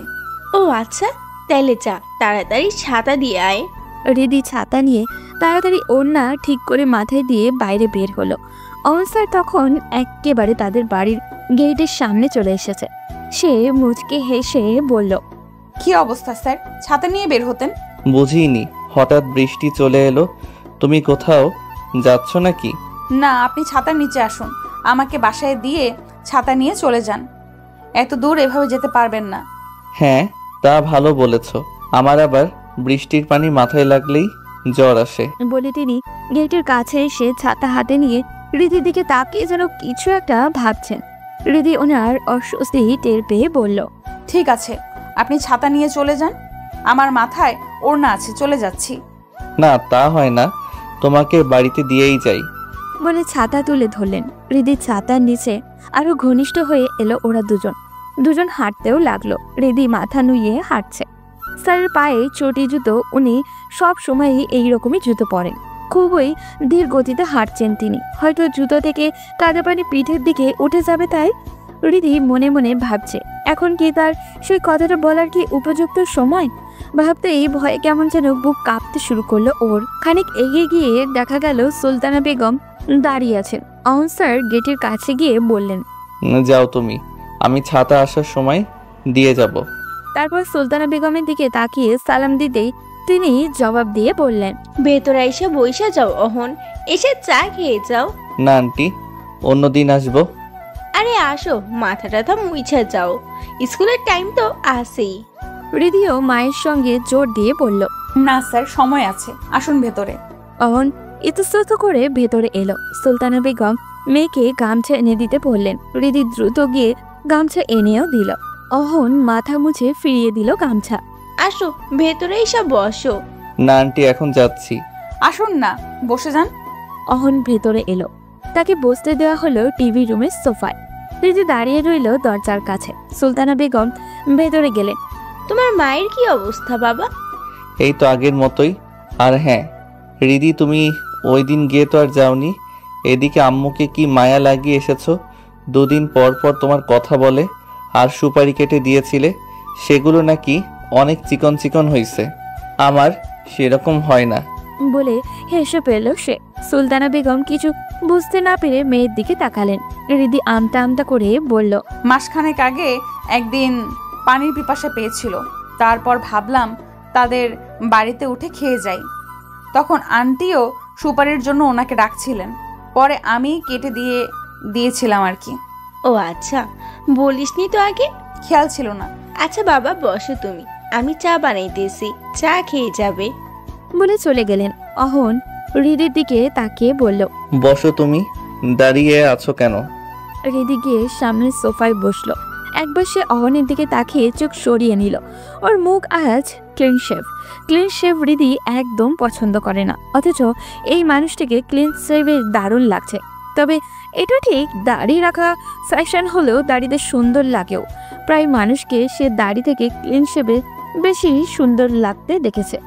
ও আচ্ছা, তাইলে যা, তাড়াতাড়ি ছাতা দিয়ে আয়। রিদি ছাতা নিয়ে তাড়াতাড়ি ওড়না ঠিক করে মাথায় দিয়ে বাইরে বের হলো। অহন স্যার তখন একেবারে তাদের বাড়ির গেটের সামনে চলে এসেছে। সে মুচকে হেসে বলল, কি অবস্থা স্যার, ছাতা নিয়ে বের হতেন? বুঝিনি, হঠাৎ বৃষ্টি চলে এলো। তুমি কোথাও যাচ্ছ নাকি? না, আপনি ছাতার নিচে আসুন, আমাকে বাসায় দিয়ে ছাতা নিয়ে চলে যান। এত দূর এভাবে যেতে পারবেন না। হ্যাঁ, তা ভালো বলেছ। আমার আবার বৃষ্টির পানি মাথায় লাগলেই জ্বর আসে। বলে তিনি গেটের কাছে এসে ছাতা হাতে নিয়ে রিদির দিকে তাকিয়ে যেন কিছু একটা ভাবছেন। রিদি ওনার অস্বস্তি টের পেয়ে বলল, ঠিক আছে, আপনি ছাতা নিয়ে চলে যান, আমার মাথায় ওড়না আছে, চলে যাচ্ছি। না, তা হয় না, তোমাকে বাড়িতে দিয়েই যাই। বলে ছাতা তুলে ধরলেন। রিদির ছাতার নিচে আরো ঘনিষ্ঠ হয়ে এলো ওরা দুজন হাঁটতেও লাগলো। রিদি মাথা নুইয়ে হাঁটছে। স্যারের পায়ে চটি জুতো, উনি সব সময়ই এইরকমই জুতো পরেন। খুবই ধীর গতিতে হাঁটছেন তিনি। হয়তো জুতো থেকে কাদা পানি পিঠের দিকে উঠে যাবে, তাই রিদি মনে মনে ভাবছে এখন কি তার সেই কথাটা বলার কি উপযুক্ত সময়। ভাবতেই ভয়ে কেমন যেন বুক কাঁপতে শুরু করলো ওর। খানিক এগিয়ে গিয়ে দেখা গেল সুলতানা বেগম দাঁড়িয়ে আছেন। অহন স্যার গেটের কাছে গিয়ে বললেন, যাও তুমি, আমি ছাতা আসার সময় দিয়ে যাব। তারপর সুলতানা বেগমের দিকে তাকিয়ে সালাম দিতেই তিনি জবাব দিয়ে বললেন, ভেতরে এসে বইসা যাও অহন, এসে চা খেয়ে যাও। না আন্টি, অন্যদিন আসবো। আরে আসো, মাথা টাথা মুইছা যাও, স্কুলের টাইম তো আসেই। রিদিও মায়ের সঙ্গে জোর দিয়ে বলল। না স্যার, সময় আছে, আসুন ভেতরে। অহন ইতস্তত করে ভেতরে এলো। সুলতানা বেগম মেয়েকে গামছা এনে দিতে বললেন। রিদি দ্রুত গিয়ে গামছা এনেও দিল। অহন মাথা মুছে ফিরিয়ে দিল গামছা। আসো, ভেতরে এসে বসো। না আন্টি, এখন যাচ্ছি। আসুন না, বসে যান। অহন ভেতরে এলো। তাকে বসতে দেওয়া হলো টিভি রুমের সোফায়। রিদি দাঁড়িয়ে রইল দরজার কাছে। সুলতানা বেগম ভেতরে গেলেন। তোমার মায়ের কি অবস্থা বাবা? এই তো আগের মতোই। আর হ্যাঁ রিদি, তুমি ওই দিন গিয়ে তো আর যাওনি। এদিকে আম্মুকে কি মায়া লাগিয়ে এসেছো। দুদিন পর পর তোমার কথা বলে। আর সুপারি কেটে দিয়েছিলে, সেগুলো নাকি অনেক চিকন চিকন হয়েছে। আমার সেরকম হয় না। বলে হেসে পেল সে। সুলতানা বেগম কিছু বুঝতে না পেরে মেয়ের দিকে তাকালেন। রিদি আমতা আমতা করে বলল, মাসখানেক আগে একদিন পানির পিপাসা পেয়েছিল, তারপর ভাবলাম তাদের বাড়িতে উঠে খেয়ে যাই। তখন আন্টিও সুপারির জন্য ওনাকে ডাকছিলেন, পরে আমি কেটে দিয়েছিলাম আর কি। ও আচ্ছা, বলিসনি তো আগে, খেয়াল ছিল না। আচ্ছা বাবা বসো তুমি, আমি চা বানাইতেছি, চা খেয়ে যাবে। বলে চলে গেলেন। অহন রিদির দিকে তাকিয়ে বলল, বসো তুমি, দাঁড়িয়ে আছো কেন? রিদি গিয়ে সামনের সোফায় বসলো। একবার সে অহনের দিকে তাকিয়ে চোখ সরিয়ে নিল। ওর মুখ আজ ক্লিন শেভ রিদি একদম পছন্দ করে না, অথচ এই মানুষটিকে ক্লিন শেভের দারুণ লাগছে। তবে এটা ঠিক, দাড়ি রাখা ফ্যাশন হলেও দাড়িতে সুন্দর লাগেও। প্রায় মানুষকে সে দাড়ি থেকে ক্লিন শেভে বেশি সুন্দর লাগতে দেখেছে।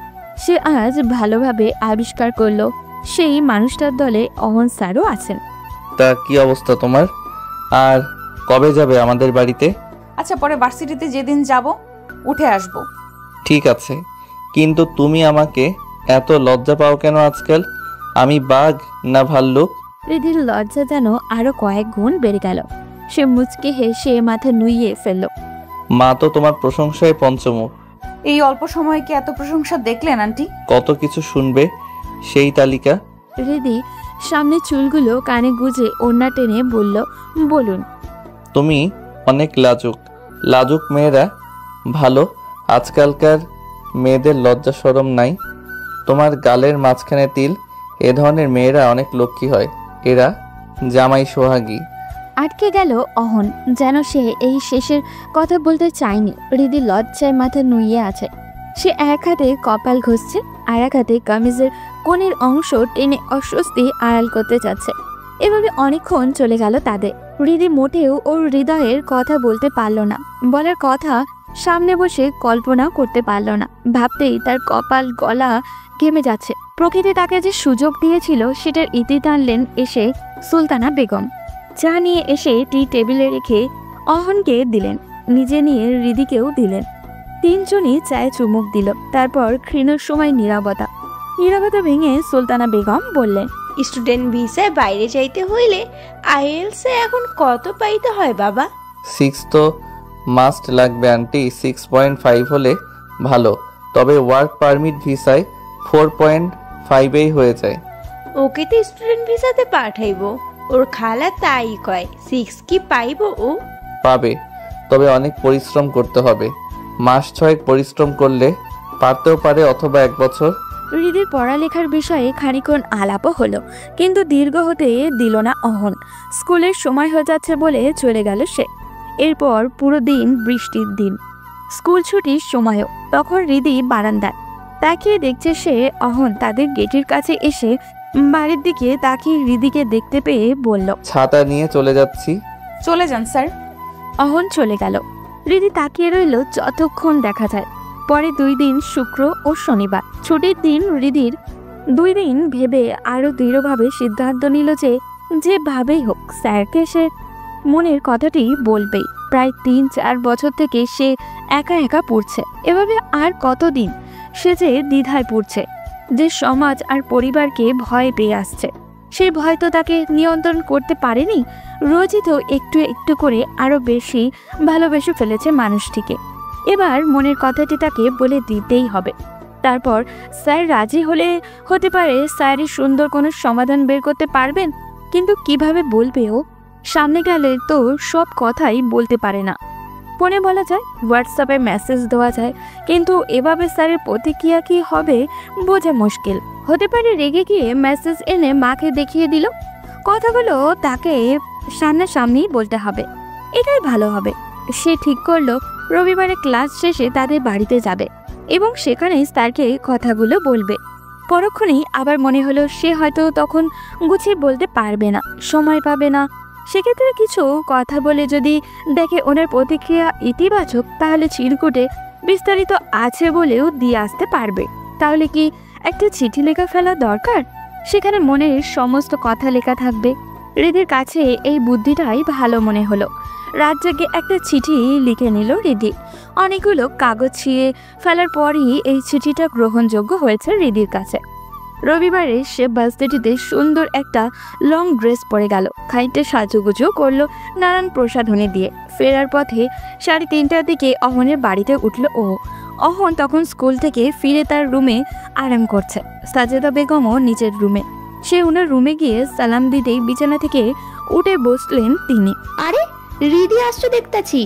সে আজ ভালোভাবে আবিষ্কার করলো সেই মানুষটার দলে অহন স্যারও আছেন। তা কি অবস্থা তোমার? আর কবে যাবে আমাদের বাড়িতে? আচ্ছা, পরে ভার্সিটিতে যেদিন যাব উঠে আসব। ঠিক আছে, কিন্তু তুমি আমাকে এত লজ্জা পাও কেন আজকাল? আমি বাঘ না ভাল্লুক? রিদির লজ্জা যেন আরো কয়েক গুণ বেড়ে গেল। সে মুচকে হেসে মাথা নুইয়ে ফেলল। মা তো তোমার প্রশংসায় পঞ্চমুখ। এই অল্প সময়ে কি এত প্রশংসা দেখলেন আন্টি? কত কিছু শুনবে সেই তালিকা। রিদি সামনে চুলগুলো কানে গুজে ওড়না টেনে বলল, বলুন। তুমি অনেক লাজুক মেয়েরা ভালো। আজকালকার মেয়েদের লজ্জা শরম নাই। তোমার গালের মাঝখানে তিল, এ ধরনের মেয়েরা অনেক লক্ষ্মী হয়। এরা জামাই সোহাগী। আটকে গেল অহন, যেন সে এই শেষের কথা বলতে চায়নি। রিদি লজ্জায় মাথা নুইয়ে আছে। সে এক হাতে কপাল ঘষছে, আর এক হাতে কামিজের কোণের অংশ টেনে অস্বস্তি আড়াল করতে যাচ্ছে। এভাবে অনেকক্ষণ চলে গেল তাদের। রিদি মোটেও ওর হৃদয়ের কথা বলতে পারল না, বলার কথা সামনে বসে কল্পনা করতে পারল না। ভাবতেই তার কপাল গলা ঘেমে যাচ্ছে। প্রকৃতি তাকে যে সুযোগ দিয়েছিল সেটার ইতি টানলেন এসে সুলতানা বেগম। চা নিয়ে এসে টি টেবিলে রেখে অহনকে দিলেন, নিজে নিয়ে রিদিকেও দিলেন। তিনজনই চায়ে চুমুক দিল। তারপর ক্ষীণ সময় নীরবতা। নীরবতা ভেঙে সুলতানা বেগম বললেন, স্টুডেন্ট ভিসায় বাইরে যাইতে হইলে আইএলসে এখন কত পাইতে হয় বাবা? 6 তো মাস্ট লাগবে আন্টি। 6.5 হলে ভালো, তবে ওয়ার্ক পারমিট ভিসায় 4.5এই হয়ে যায়। ওকে তো স্টুডেন্ট ভিসাতে পাঠাইবো, ওর খালা তাই কয়। 6 কি পাইবো ও? পাবে, তবে অনেক পরিশ্রম করতে হবে। মাস 6 পরিশ্রম করলে পারতেও পারে, অথবা 1 বছর। হৃদির পড়ালেখার বিষয়ে খানিকক্ষণ আলাপও হলো, কিন্তু দীর্ঘ হতে দিল না অহন। স্কুলের সময় হয়ে যাচ্ছে বলে চলে গেল সে। এরপর পুরো দিন বৃষ্টির দিন, স্কুল ছুটির সময়ও। তখন হৃদি বারান্দায় তাকিয়ে দেখছে সে। অহন তাদের গেটের কাছে এসে বাড়ির দিকে তাকিয়ে হৃদিকে দেখতে পেয়ে বলল, ছাতা নিয়ে চলে যাচ্ছি। চলে যান স্যার। অহন চলে গেল। হৃদি তাকিয়ে রইল যতক্ষণ দেখা যায়। পরে 2 দিন শুক্র ও শনিবার ছুটির দিন। হৃদির 2 দিন ভেবে আরো দৃঢ়ভাবে সিদ্ধান্ত নিল যে যেভাবেই হোক স্যারকে সে মনের কথাটি বলবেই। প্রায় 3-4 বছর থেকে সে একা একা পড়ছে। এভাবে আর কতদিন সে যে দ্বিধায় পড়ছে, যে সমাজ আর পরিবারকে ভয় পেয়ে আসছে। সেই ভয় তো তাকে নিয়ন্ত্রণ করতে পারেনি। রোজই তো একটু একটু করে আরো বেশি ভালোবেসে ফেলেছে মানুষটিকে। এবার মনের কথাটি তাকে বলে দিতেই হবে। তারপর স্যার রাজি হতে পারে স্যারই সুন্দর কোনো সমাধান বের করতে পারবেন, কিন্তু কিভাবে বলবে ও? সামনে গেলে তো সব কথাই বলতে পারে না। ফোনে বলা যায়, হোয়াটসঅ্যাপে মেসেজ দেওয়া যায়, কিন্তু এভাবে স্যারের প্রতিক্রিয়া কি হবে বোঝা মুশকিল। হতে পারে রেগে গিয়ে মেসেজ এনে মাকে দেখিয়ে দিল। কথাগুলো তাকে সামনাসামনি বলতে হবে, এটাই ভালো হবে। সে ঠিক করলো রবিবারে ক্লাস শেষে তাদের বাড়িতে যাবে এবং সেখানে স্যারকে কথাগুলো বলবে। পরক্ষণেই আবার মনে হলো সে হয়তো তখন গুছিয়ে বলতে পারবে না, সময় পাবে না। সেক্ষেত্রে কিছু কথা বলে যদি দেখে ওনার প্রতিক্রিয়া ইতিবাচক, তাহলে চিরকুটে বিস্তারিত আছে বলেও দিয়ে আসতে পারবে। তাহলে কি একটা চিঠি লেখা ফেলা দরকার? সেখানে মনের সমস্ত কথা লেখা থাকবে। হৃদির কাছে এই বুদ্ধিটাই ভালো মনে হলো। রাত জেগে একটা চিঠি লিখে নিল হৃদি। অনেকগুলো কাগজ ছিঁড়ে ফেলার পরই এই চিঠিটা গ্রহণযোগ্য হয়েছে হৃদির কাছে। রবিবারে সে বার্থডেটিতে সুন্দর একটা লং ড্রেস পরে গেল, খানিকটা সাজুগুজু করলো নানান প্রসাধনী দিয়ে। ফেরার পথে 3:30টার দিকে অহনের বাড়িতে উঠল ও। অহন তখন স্কুল থেকে ফিরে তার রুমে আরাম করছে। সাজেদা বেগমও নিজের রুমে। সে ওনার রুমে গিয়ে সালাম দিতেই বিছানা থেকে উঠে বসলেন তিনি। আরে হৃদি আসছো দেখতেছি,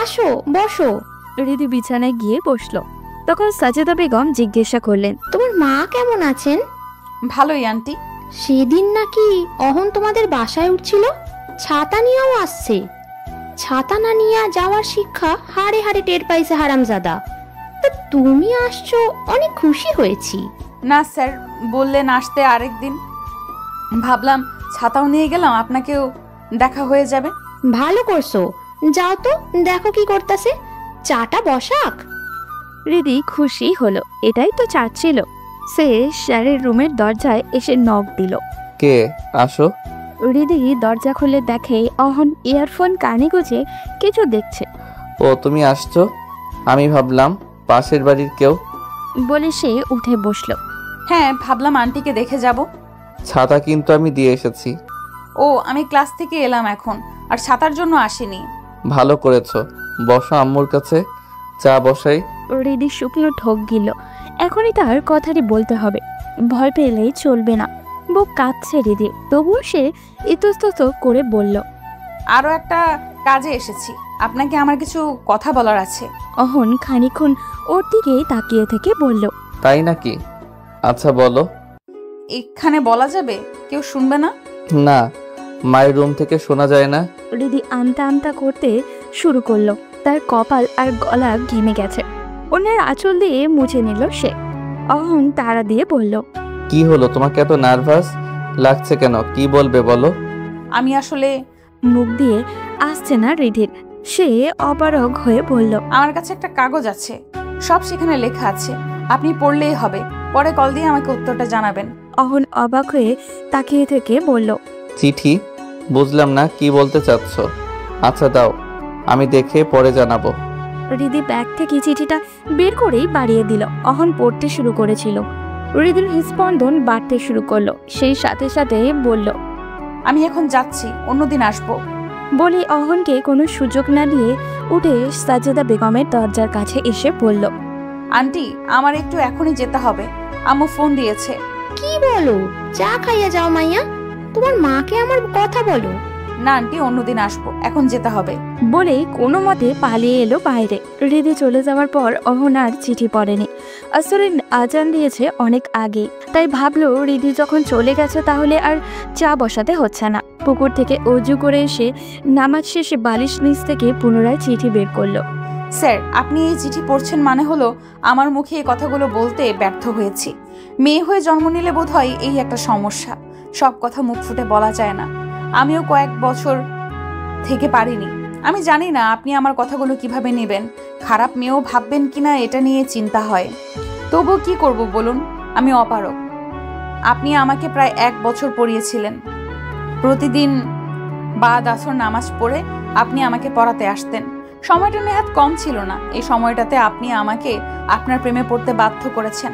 আসো বসো। হৃদি বিছানায় গিয়ে বসলো। তখন সাজেদা বেগম জিজ্ঞাসা করলেন, তোমার মা কেমন আছেন? ভালোই আন্টি। সেদিন নাকি অহন তোমাদের বাসায় উঠছিল, ছাতা নিয়েও আসছে। ছাতা না নিয়ে যাওয়ার শিক্ষা হাড়ে হাড়ে টের পাইছে হারামজাদা। তা তুমি আসছো, অনেক খুশি হয়েছি। না স্যার, বললেন আসতে আরেকদিন, ভাবলাম ছাতাও নিয়ে গেলাম, আপনাকেও দেখা হয়ে যাবে। ভালো করছো, যাও তো দেখো কি করতেছে, চাটা বসাক। হৃদি খুশি হলো, এটাই তো চাচ্ছিল। সে স্যারের রুমের দরজায় এসে নক দিল। কে? আসো। হৃদি দরজা খুলে দেখে অহন ইয়ারফোন কানে গুজে কিছু দেখছে। ও, তুমি আসছো? আমি ভাবলাম পাশের বাড়ির কেউ। বলে সে উঠে বসলো। হ্যাঁ, ভাবলাম আন্টিকে দেখে যাব। ছাতা কিন্তু আমি দিয়ে এসেছি। ও, আমি ক্লাস থেকে এলাম এখন, আর ছাতার জন্য আসিনি। ভালো করেছো, বসো আম্মুর কাছে, চা বসাই। হৃদি শুকনো ঠোক গিল। এখনই তার কথাটি বলতে হবে, ভয় পেলেই চলবে না। বুক কাঁপছে হৃদি, তবুও সে ইতস্তত করে বলল, আরও একটা কাজে এসেছি, আপনাকে আমার কিছু কথা বলার আছে। অহন খানিকক্ষণ ওর দিকে তাকিয়ে থেকে বলল, তাই নাকি? আচ্ছা বলো। এখানে বলা যাবে? কেউ শুনবে না? না, মায়ের রুম থেকে শোনা যায় না। হৃদি আমতা আমতা করতে শুরু করলো। তার কপাল আর গলা ঘেমে গেছে। ওনার আঁচল দিয়ে মুছে নিল সে। অহন তাড়া দিয়ে বলল, কি হলো, তোমাকে এত নার্ভাস লাগছে কেন? কি বলবে বলো। আমি আসলে মুখ দিয়ে আসছে না হৃদির। সে অপারগ হয়ে বলল, আমার কাছে একটা কাগজ আছে, সব সেখানে লেখা আছে, আপনি পড়লেই হবে। পরে কল দিয়ে আমাকে উত্তরটা জানাবেন। অহন অবাক হয়ে তাকিয়ে থেকে বলল, চিঠি? বুঝলাম না, কি বলতে চাচ্ছ? আচ্ছা দাও, আমি দেখে পরে জানাবো। হৃদি ব্যাগ থেকে চিঠিটা বের করেই বাড়িয়ে দিল। অহন পড়তে শুরু করেছিল। হৃদির হৃদস্পন্দন বাড়তে শুরু করলো। সেই সাথে সাথে বলল, আমি এখন যাচ্ছি, অন্যদিন আসবো। বলে অহনকে কোনো সুযোগ না দিয়ে উঠে সাজেদা বেগমের দরজার কাছে এসে বলল, আন্টি, আমার একটু এখনই যেতে হবে, আম্মু ফোন দিয়েছে। কি বলো? চা খাইয়া যাও মাইয়া, তোমার মাকে আমার কথা বলো। না আন্টি, অন্যদিন আসবো, এখন যেতে হবে। বলে কোনো মতে পালিয়ে এলো বাইরে। হৃদি চলে যাওয়ার পর অহন আর চিঠি পড়েনি। আসলে আজান দিয়েছে অনেক আগে, তাই ভাবলো হৃদি যখন চলে গেছে তাহলে আর চা বসাতে হচ্ছে না। পুকুর থেকে অজু করে এসে নামাজ শেষে বালিশ নিচ থেকে পুনরায় চিঠি বের করলো। স্যার, আপনি এই চিঠি পড়ছেন মানে হলো আমার মুখে এই কথাগুলো বলতে ব্যর্থ হয়েছি। মেয়ে হয়ে জন্ম নিলে বোধ হয় এই একটা সমস্যা, সব কথা মুখ ফুটে বলা যায় না। আমিও কয়েক বছর থেকে পারিনি। আমি জানি না আপনি আমার কথাগুলো কিভাবে নেবেন, খারাপ মেয়েও ভাববেন কিনা এটা নিয়ে চিন্তা হয়। তবু কি করব বলুন, আমি অপারক। আপনি আমাকে প্রায় 1 বছর পড়িয়েছিলেন। প্রতিদিন বাদ আসর নামাজ পড়ে আপনি আমাকে পড়াতে আসতেন। সময়টা নেহাত কম ছিল না। এই সময়টাতে আপনি আমাকে আপনার প্রেমে পড়তে বাধ্য করেছেন।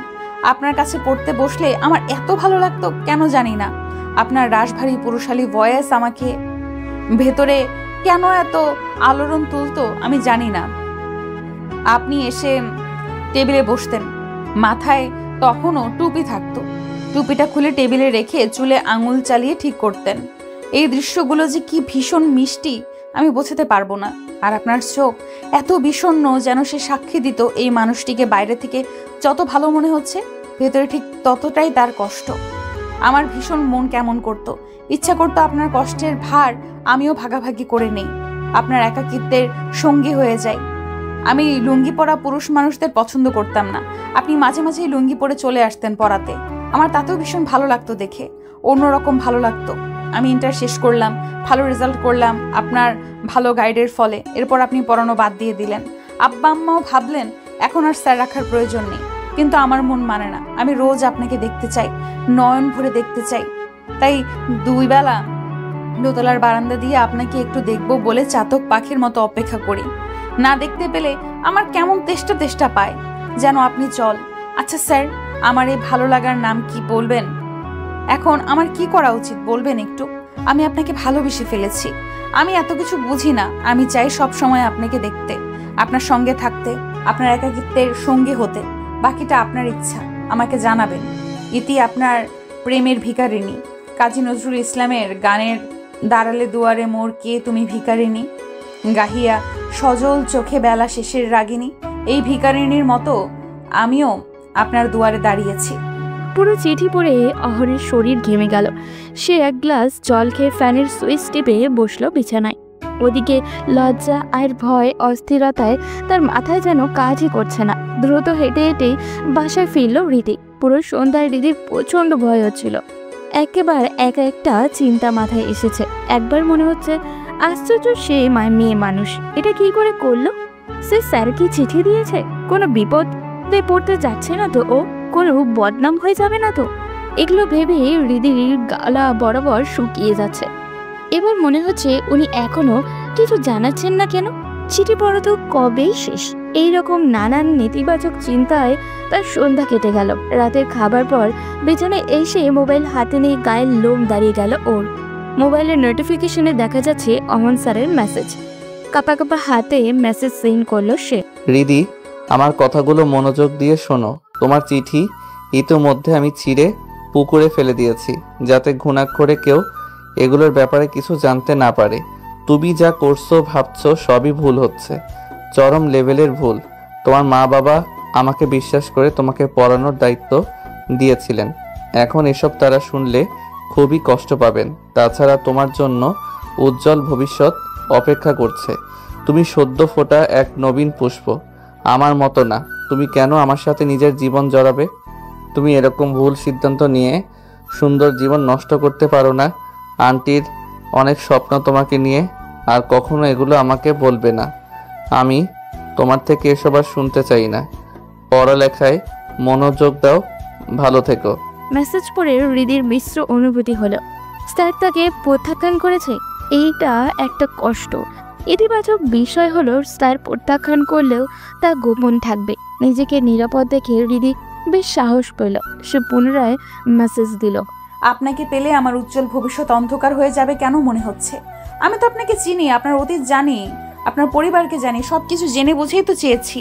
আপনার কাছে পড়তে বসলে আমার এত ভালো লাগতো কেন জানি না। আপনার রাশভারী পুরুষালী ভয়েস আমাকে ভেতরে কেন এত আলোড়ন তুলতো আমি জানি না। আপনি এসে টেবিলে বসতেন, মাথায় তখনও টুপি থাকতো। টুপিটা খুলে টেবিলে রেখে চুলে আঙুল চালিয়ে ঠিক করতেন। এই দৃশ্যগুলো যে কি ভীষণ মিষ্টি আমি বোঝাতে পারবো না। আর আপনার চোখ এত বিষণ্ণ, যেন সে সাক্ষী দিত এই মানুষটিকে বাইরে থেকে যত ভালো মনে হচ্ছে ভেতরে ঠিক ততটাই তার কষ্ট। আমার ভীষণ মন কেমন করতো, ইচ্ছা করতো আপনার কষ্টের ভার আমিও ভাগাভাগি করে নেই, আপনার একাকিত্বের সঙ্গী হয়ে যাই। আমি লুঙ্গি পরা পুরুষ মানুষদের পছন্দ করতাম না। আপনি মাঝে মাঝেই লুঙ্গি পরে চলে আসতেন পড়াতে, আমার তাতেও ভীষণ ভালো লাগতো দেখে, অন্যরকম ভালো লাগতো। আমি ইন্টার শেষ করলাম, ভালো রেজাল্ট করলাম আপনার ভালো গাইডের ফলে। এরপর আপনি পড়ানো বাদ দিয়ে দিলেন। আব্বা আম্মাও ভাবলেন এখন আর স্যার রাখার প্রয়োজন নেই, কিন্তু আমার মন মানে না। আমি রোজ আপনাকে দেখতে চাই, নয়ন ভরে দেখতে চাই। তাই 2 বেলা দোতলার বারান্দা দিয়ে আপনাকে একটু দেখবো বলে চাতক পাখির মতো অপেক্ষা করি। না দেখতে পেলে আমার কেমন তেষ্টা তেষ্টা পায়, যেন আপনি চল। আচ্ছা স্যার, আমার এই ভালো লাগার নাম কি বলবেন? এখন আমার কি করা উচিত বলবেন একটু? আমি আপনাকে ভালোবেসে ফেলেছি। আমি এত কিছু বুঝি না। আমি চাই সব সময় আপনাকে দেখতে, আপনার সঙ্গে থাকতে, আপনার একাকিত্বের সঙ্গী হতে। বাকিটা আপনার ইচ্ছা, আমাকে জানাবেন। ইতি আপনার প্রেমের ভিখারিণী। কাজী নজরুল ইসলামের গানের দাঁড়ালে দুয়ারে মোর কে তুমি ভিখারিণী, গাহিয়া সজল চোখে বেলা শেষের রাগিনী। এই ভিখারিণীর মতো আমিও আপনার দুয়ারে দাঁড়িয়েছি। পুরো চিঠি পড়ে অহরের শরীর ঘেমে গেল। সে এক গ্লাস জল খেয়ে ফ্যানের সুইচ টিপে বসলো বিছানায়। ওদিকে লজ্জা আর ভয় অস্থিরতায় তার মাথায় যেন কাজই করছে না। দ্রুত হেঁটে হেঁটে বাসায় ফিরল হৃদি। পুরো সন্ধ্যায় হৃদির প্রচণ্ড ভয় হচ্ছিল। একেবারে একা একটা চিন্তা মাথায় এসেছে। একবার মনে হচ্ছে আশ্চর্য, সে মেয়ে মানুষ এটা কি করে করলো? সে স্যার কি চিঠি দিয়েছে? কোনো বিপদে পড়তে যাচ্ছে না তো? ও কোনো বদনাম হয়ে যাবে না তো? এগুলো ভেবে হৃদির গালা বরাবর শুকিয়ে যাচ্ছে। এবার মনে হচ্ছে উনি এখনো কিছু জানাচ্ছেন না কেন? চিঠি পড়া তো কবেই শেষ। এইরকম নানান নেতিবাচক চিন্তায় তার সন্ধ্যা কেটে গেল। রাতের খাবার পর বিছানায় এসে মোবাইল হাতে নিয়ে গায়ের লোম দাঁড়িয়ে গেল ওর। মোবাইলের নোটিফিকেশনে দেখা যাচ্ছে অমন স্যারের মেসেজ। কাপা কাপা হাতে মেসেজ সেন্ড করলো সে। হৃদি, আমার কথাগুলো মনোযোগ দিয়ে শোনো। তোমার চিঠি ইতোমধ্যে আমি ছিঁড়ে পুকুরে ফেলে দিয়েছি, যাতে ঘুণাক্ষরে কেউ এগুলোর ব্যাপারে কিছু জানতে না পারে। তুমি যা করছো ভাবছো সবই ভুল হচ্ছে, চরম লেভেলের ভুল। তোমার মা বাবা আমাকে বিশ্বাস করে তোমাকে পড়ানোর দায়িত্ব দিয়েছিলেন। এখন এসব তারা শুনলে খুবই কষ্ট পাবেন। তাছাড়া তোমার জন্য উজ্জ্বল ভবিষ্যৎ অপেক্ষা করছে। তুমি সদ্য ফোটা এক নবীন পুষ্প, আমার মতো না। তুমি কেন আমার সাথে নিজের জীবন জড়াবে? তুমি এরকম ভুল সিদ্ধান্ত নিয়ে সুন্দর জীবন নষ্ট করতে পারো না। আন্টির অনেক স্বপ্ন তোমাকে নিয়ে, আর কখনো এগুলো আমাকে বলবে না। আমি তোমার থেকে এসব আর শুনতে চাই না। পড়ালেখায় মনোযোগ দাও, ভালো থেকো। মেসেজ পড়ে হৃদির মিশ্র অনুভূতি হলো। স্যার তাকে প্রত্যাখ্যান করেছে, এইটা একটা কষ্ট। ইতিবাচক বিষয় হলো স্যার প্রত্যাখ্যান করলেও তা গোপন থাকবে। নিজেকে নিরাপদ দেখে হৃদি বেশ সাহস পেল। সে পুনরায় মেসেজ দিল। আপনাকে পেলে আমার উজ্জ্বল ভবিষ্যৎ অন্ধকার হয়ে যাবে কেন মনে হচ্ছে? আমি তো আপনাকে চিনি, আপনার অতীত জানি, আপনার পরিবারকে জানি, সবকিছু জেনে বুঝেই তো চেয়েছি।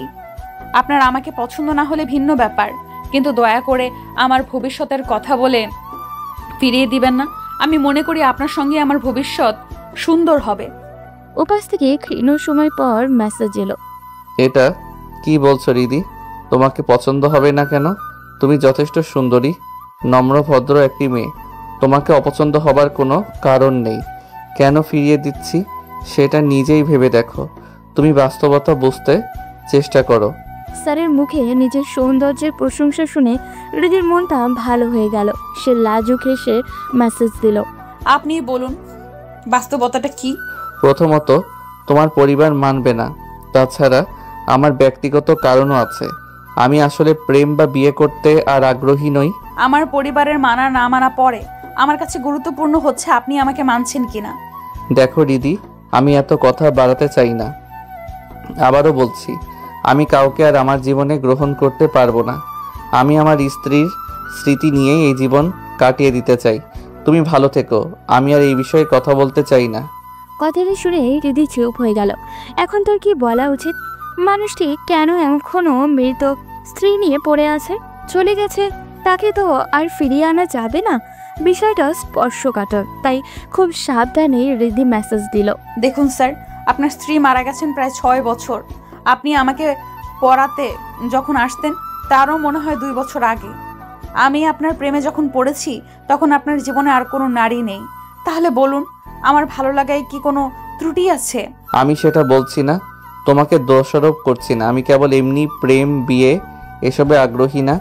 আপনার আমাকে পছন্দ না হলে ভিন্ন ব্যাপার, কিন্তু দয়া করে আমার ভবিষ্যতের কথা বলে ফিরিয়ে দিবেন না। আমি মনে করি আপনার সঙ্গে আমার ভবিষ্যৎ সুন্দর হবে। উপাস থেকে ক্ষীণ সময় পর মেসেজ এলো। এটা কি বলছো রিদি? তোমাকে পছন্দ হবে না কেন? তুমি যথেষ্ট সুন্দরী, নম্র ভদ্র একটি মেয়ে। তোমাকে অপছন্দ হবার কোনো কারণ নেই। কেন ফিরিয়ে দিচ্ছি সেটা নিজেই ভেবে দেখো। তুমি বাস্তবতা বুঝতে চেষ্টা করো। স্যারের মুখে নিজের সৌন্দর্যের প্রশংসা শুনে হৃদির মনটা ভালো হয়ে গেল। সে লাজুক হেসে মেসেজ দিল। আপনি বলুন বাস্তবতাটা কি? প্রথমত, তোমার পরিবার মানবে না। তাছাড়া আমার ব্যক্তিগত কারণও আছে। আমি আসলে প্রেম বা বিয়ে করতে আর আগ্রহী নই। আমার পরিবারের মানা না মানা পরে, আমার কাছে গুরুত্বপূর্ণ হচ্ছে আপনি আমাকে মানছেন কিনা। দেখো রিদি, আমি এত কথা বাড়াতে চাই না। আবারও বলছি, আমি কাউকে আর আমার জীবনে গ্রহণ করতে পারবো না। আমি আমার স্ত্রীর স্মৃতি নিয়েই এই জীবন কাটিয়ে দিতে চাই। তুমি ভালো থেকো। আমি আর এই বিষয়ে কথা বলতে চাই না। কথাটা শুনে হৃদি চুপ হয়ে গেল। এখন তোর কি বলা উচিত? মানুষটি কেন এখনো মৃত স্ত্রী নিয়ে পড়ে আছে? চলে গেছে, তাকে তো আর ফিরিয়ে আনা যাবে না। বিষয়টা স্পর্শকাতর, তাই খুব সাবধানে হৃদি মেসেজ দিল। দেখুন স্যার, আপনার স্ত্রী মারা গেছেন প্রায় 6 বছর। আপনি আমাকে পড়াতে যখন আসতেন তারও মনে হয় 2 বছর আগে। আমি আপনার প্রেমে যখন পড়েছি তখন আপনার জীবনে আর কোনো নারী নেই। তাহলে বলুন, আমার ভালো লাগায় কি কোনো ত্রুটি আছে? আমি সেটা বলছি না, তোমাকে দোষারোপ করছি না। আমি কেবল এমনি প্রেম বিয়ে এসবে আগ্রহী না।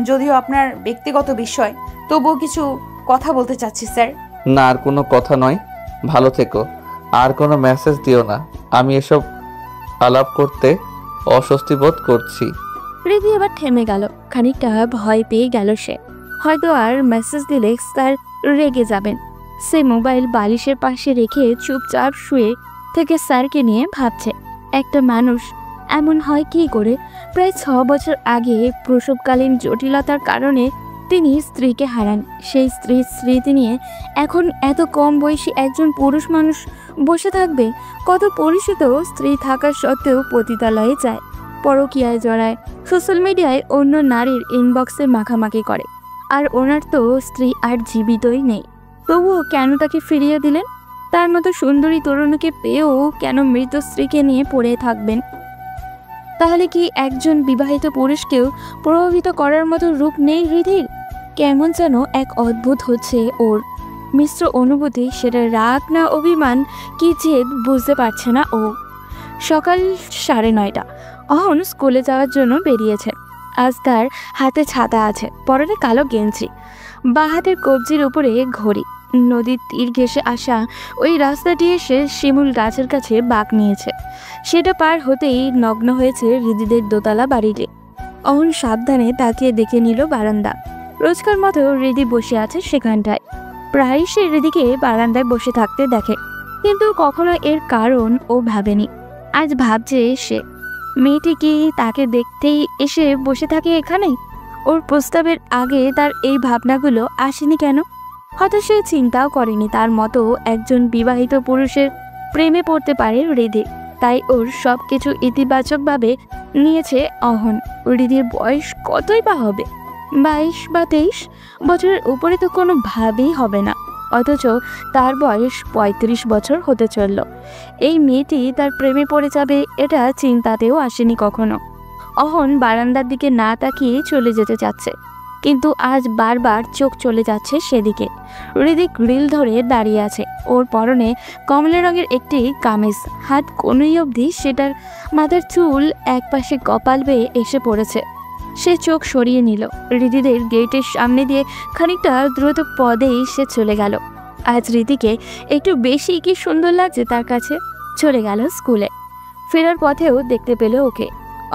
যদিও আপনার ব্যক্তিগত বিষয়, তবুও কিছু কথা বলতে চাচ্ছি স্যার। না, আর কোনো কথা নয়। ভালো থেকো। আর কোনো মেসেজ দিও না। আমি এসব আলাপ করতে অস্বস্তি বোধ করছি। হৃদি এবার থেমে গেল। খানিকটা ভয় পেয়ে গেল সে। হয়তো আর মেসেজ দিলে স্যার রেগে যাবেন। সে মোবাইল বালিশের পাশে রেখে চুপচাপ শুয়ে থেকে স্যারকে নিয়ে ভাবছে, একটা মানুষ এমন হয় কি করে? প্রায় 6 বছর আগে প্রসবকালীন জটিলতার কারণে তিনি স্ত্রীকে হারান। সেই স্ত্রীর স্মৃতি নিয়ে এখন এত কম বয়সী একজন পুরুষ মানুষ বসে থাকবে? কত পরিচিত স্ত্রী থাকা সত্ত্বেও পতিতালয়ে যায়, পরকীয়ায় জড়ায়, সোশ্যাল মিডিয়ায় অন্য নারীর ইনবক্সে মাখামাখি করে। আর ওনার তো স্ত্রী আর জীবিতই নেই। তবুও কেন তাকে ফিরিয়ে দিলেন? তার মতো সুন্দরী তরুণীকে পেয়েও কেন মৃত স্ত্রীকে নিয়ে পড়ে থাকবেন? তাহলে কি একজন বিবাহিত পুরুষকেও প্রভাবিত করার মতো রূপ নেই হৃদির? কেমন যেন এক অদ্ভুত হচ্ছে ওর। মিশ্র অনুভূতি, সেটা রাগ না অভিমান কি জেদ বুঝতে পারছে না ও। সকাল 9:30। অহন স্কুলে যাওয়ার জন্য বেরিয়েছে। আজ তার হাতে ছাতা আছে, পরনে কালো গেঞ্জি, বাঁ হাতের কবজির উপরে ঘড়ি। নদীর তীর ঘেঁষে আসা ওই রাস্তাটি এসে শিমুল গাছের কাছে বাঁক নিয়েছে। সেটা পার হতেই নগ্ন হয়েছে হৃদিদের দোতলা বাড়িতে। অহন সাবধানে তাকিয়ে দেখে নিল বারান্দা। রোজকার মতো হৃদি বসে আছে সেখানটায়। প্রায় সে হৃদিকে বারান্দায় বসে থাকতে দেখে, কিন্তু কখনো এর কারণ ও ভাবেনি। আজ ভাবছে সে, মেয়েটি কি তাকে দেখতেই এসে বসে থাকে এখানে? ওর প্রস্তাবের আগে তার এই ভাবনাগুলো আসেনি কেন? হয়তো সে চিন্তাও করেনি তার মতো একজন বিবাহিত পুরুষের প্রেমে পড়তে পারে হৃদি। তাই ওর সব কিছু ইতিবাচকভাবে নিয়েছে অহন। হৃদির বয়স কতই বা হবে? 22 বা 23 বছরের উপরে তো কোনো ভাবেই হবে না। অথচ তার বয়স 35 বছর হতে চলল। এই মেয়েটি তার প্রেমে পড়ে যাবে এটা চিন্তাতেও আসেনি কখনো। অহন বারান্দার দিকে না তাকিয়ে চলে যেতে চাচ্ছে, কিন্তু আজ বারবার চোখ চলে যাচ্ছে সেদিকে। হৃদি গ্রিল ধরে দাঁড়িয়ে আছে। ওর পরনে কমলা রঙের একটি কামিজ, হাত কোনই অবধি সেটার মাথার চুল একপাশে কপাল বেয়ে এসে পড়েছে। সে চোখ সরিয়ে নিল। হৃদিদের গেটের সামনে দিয়ে খানিকটা দ্রুত পদেই সে চলে গেল। আজ হৃদিকে একটু বেশি কি সুন্দর লাগছে তার কাছে। চলে গেল স্কুলে। ফেরার পথেও দেখতে পেল ওকে।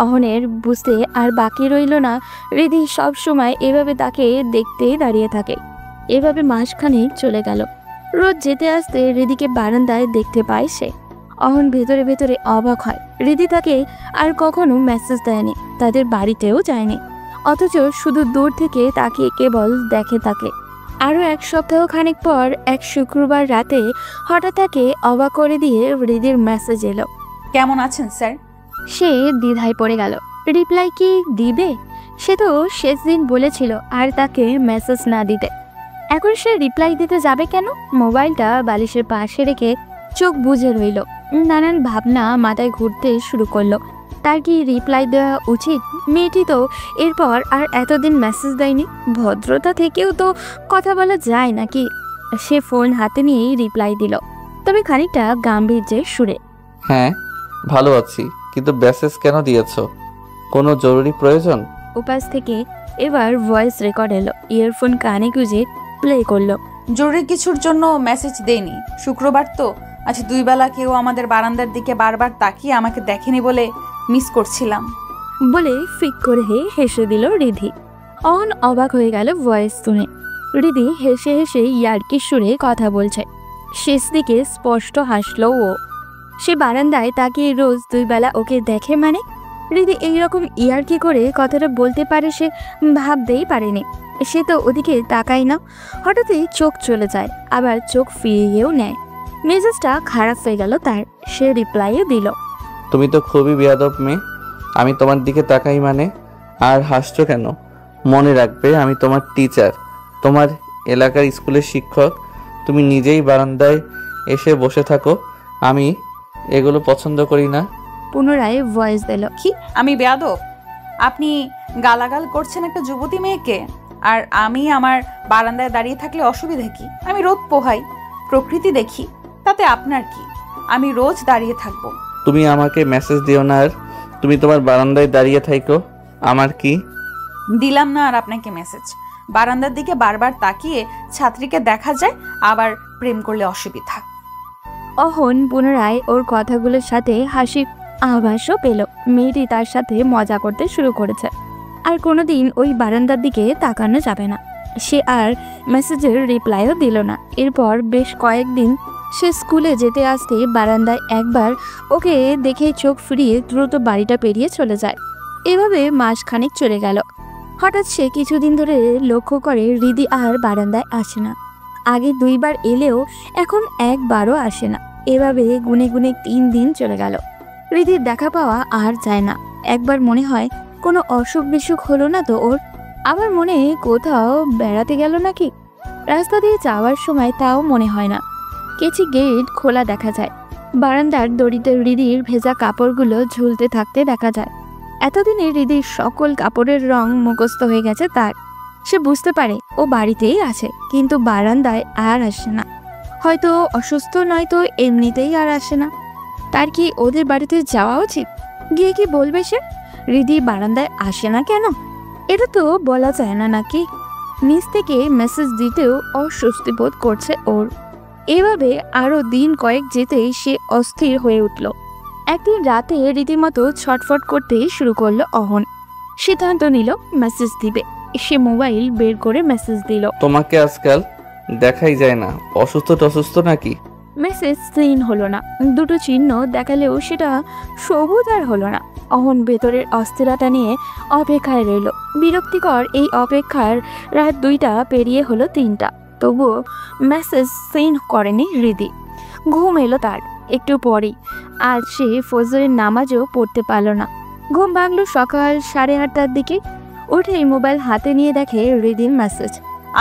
অহনের বুঝতে আর বাকি রইল না হৃদি সব সময় এভাবে তাকে দেখতেই দাঁড়িয়ে থাকে। এভাবে মাসখানেক চলে গেল। রোজ যেতে আসতে হৃদিকে বারান্দায় দেখতে পায় সে। অহন ভেতরে ভেতরে অবাক হয়। হৃদি তাকে আর কখনো মেসেজ দেয়নি, তাদের বাড়িতেও যায়নি। অথচ শুধু দূর থেকে তাকিয়ে কেবল দেখে তাকে। আরও এক সপ্তাহ খানেক পর এক শুক্রবার রাতে হঠাৎ তাকে অবাক করে দিয়ে হৃদির মেসেজ এলো। কেমন আছেন স্যার? সে দ্বিধায় পড়ে গেল। রিপ্লাই কি দিবে? সে তো শেষ দিন বলেছিল আর তাকে মেসেজ না দিতে। এখন সে রিপ্লাই দিতে যাবে কেন? মোবাইলটা বালিশের পাশে রেখে চোখ বুজে রইল। নানান ভাবনা মাথায় ঘুরতে শুরু করলো। তার কি রিপ্লাই দেওয়া উচিত? মেয়েটি তো এরপর আর এতদিন মেসেজ দেয়নি। ভদ্রতা থেকেও তো কথা বলা যায় নাকি? সে ফোন হাতে নিয়েই রিপ্লাই দিল, তবে খানিকটা গাম্ভীর্যের সুরে। হ্যাঁ ভালো আছি, কিন্তু মেসেজ কেন দিয়েছো? কোনো জরুরি প্রয়োজন? উপাস থেকে এবার ভয়েস রেকর্ড এলো। ইয়ারফোন কানে গুঁজে প্লে করলো। জরুরি কিছুর জন্য মেসেজ দেইনি। শুক্রবার তো আজ 2 বেলা কেউ আমাদের বারান্দার দিকে বারবার তাকিয়ে আমাকে দেখেনি বলে মিস করছিলাম বলে ফিক করে হেসে দিল রিধি। অহন অবাক হয়ে গেল ভয়েস শুনে। রিধি হেসে হেসে ইয়ার্কির সুরে কথা বলছে। শেষ দিকে স্পষ্ট হাসলো ও। সে বারান্দায় তাকিয়ে রোজ 2 বেলা ওকে দেখে মানে? রিধি এইরকম ইয়ার্কি করে কথাটা বলতে পারে সে ভাবতেই পারেনি। সে তো ওদিকে তাকায় না। হঠাৎই চোখ চলে যায়, আবার চোখ ফিরিয়েও নেয়। মেজাজটা খারাপ হয়ে গেল তার। সে রিপ্লাইও দিল, তুমি তো খুবই বেয়াদব মেয়ে। আমি তোমার দিকে তাকাই মানে? আর হাসছো কেন? মনে রাখবে আমি তোমার টিচার, তোমার এলাকার স্কুলের শিক্ষক। তুমি নিজেই বারান্দায় এসে বসে থাকো। আমি এগুলো পছন্দ করি না। পুনরায় ভয়েস দিল, কি আমি বেয়াদব? আপনি গালাগাল করছেন একটা যুবতী মেয়েকে, আর আমি আমার বারান্দায় দাঁড়িয়ে থাকলে অসুবিধা কি? আমি রোদ পোহাই, প্রকৃতি দেখি, তাতে আপনার কি? আমি রোজ দাঁড়িয়ে থাকবো। তুমি আমাকে মেসেজ দিও না, আর তুমি তোমার বারান্দায় দাঁড়িয়ে থাকো, আমার কি? দিলাম না আর আপনাকে মেসেজ। বারান্দার দিকে বারবার তাকিয়ে ছাত্রীকে দেখা যায়, আবার প্রেম করলে অসুবিধা। অহন পুনরায় ওর কথাগুলোর সাথে হাসির আভাসও পেল। মেয়েটি তার সাথে মজা করতে শুরু করেছে। আর কোনোদিন ওই বারান্দার দিকে তাকানো যাবে না। সে আর মেসেজের রিপ্লাইও দিল না। এরপর বেশ কয়েকদিন সে স্কুলে যেতে আসতে বারান্দায় একবার ওকে দেখে চোখ ফিরিয়ে দ্রুত বাড়িটা পেরিয়ে চলে যায়। এভাবে মাসখানেক চলে গেল। হঠাৎ সে কিছুদিন ধরে লক্ষ্য করে হৃদি আর বারান্দায় আসে না। আগে 2 বার এলেও এখন একবারও আসে না। এভাবে গুনে গুনে 3 দিন চলে গেল। হৃদির দেখা পাওয়া আর যায় না। একবার মনে হয় কোনো অসুখ বিসুখ হলো না তো ওর। আবার মনে কোথাও বেড়াতে গেল নাকি। রাস্তা দিয়ে যাওয়ার সময় তাও মনে হয় না। কেচি গেট খোলা দেখা যায়। বারান্দার দড়িতে হৃদির ভেজা কাপড়গুলো ঝুলতে থাকতে দেখা যায়। এতদিনে হৃদির সকল কাপড়ের রং মুখস্থ হয়ে গেছে তার। সে বুঝতে পারে ও বাড়িতেই আছে, কিন্তু বারান্দায় আর আসে না। হয়তো অসুস্থ, নয়তো এমনিতেই আর আসে না। তার কি ওদের বাড়িতে যাওয়া উচিত? গিয়ে কি বলবে সে হৃদি বারান্দায় আসে না কেন? এটা তো বলা যায় না নাকি? নিজ থেকে মেসেজ দিতেও অস্বস্তি বোধ করছে ওর। এভাবে আরো দিন কয়েক যেতেই সে অস্থির হয়ে উঠল। একদিন রাতে রীতিমতো ছটফট করতে শুরু করলো অহন। সিদ্ধান্ত নিল মেসেজ দিবে। সে মোবাইল বের করে মেসেজ দিল, তোমাকে আজকাল দেখাই যায় না, অসুস্থ নাকি? মেসেজ সিন হলো না। 2টো চিহ্ন দেখালেও সেটা সবুজ আর হলো না। অহন ভেতরের অস্থিরতা নিয়ে অপেক্ষায় রইল। বিরক্তিকর এই অপেক্ষার রাত 2টা পেরিয়ে হলো 3টা, তবুও মেসেজ সিন করেনি হৃদি। ঘুম এলো তার একটু পরেই। আজ সে ফজরের নামাজও পড়তে পারল না। ঘুম ভাঙল সকাল 8:30টার দিকে। উঠেই মোবাইল হাতে নিয়ে দেখে হৃদির মেসেজ।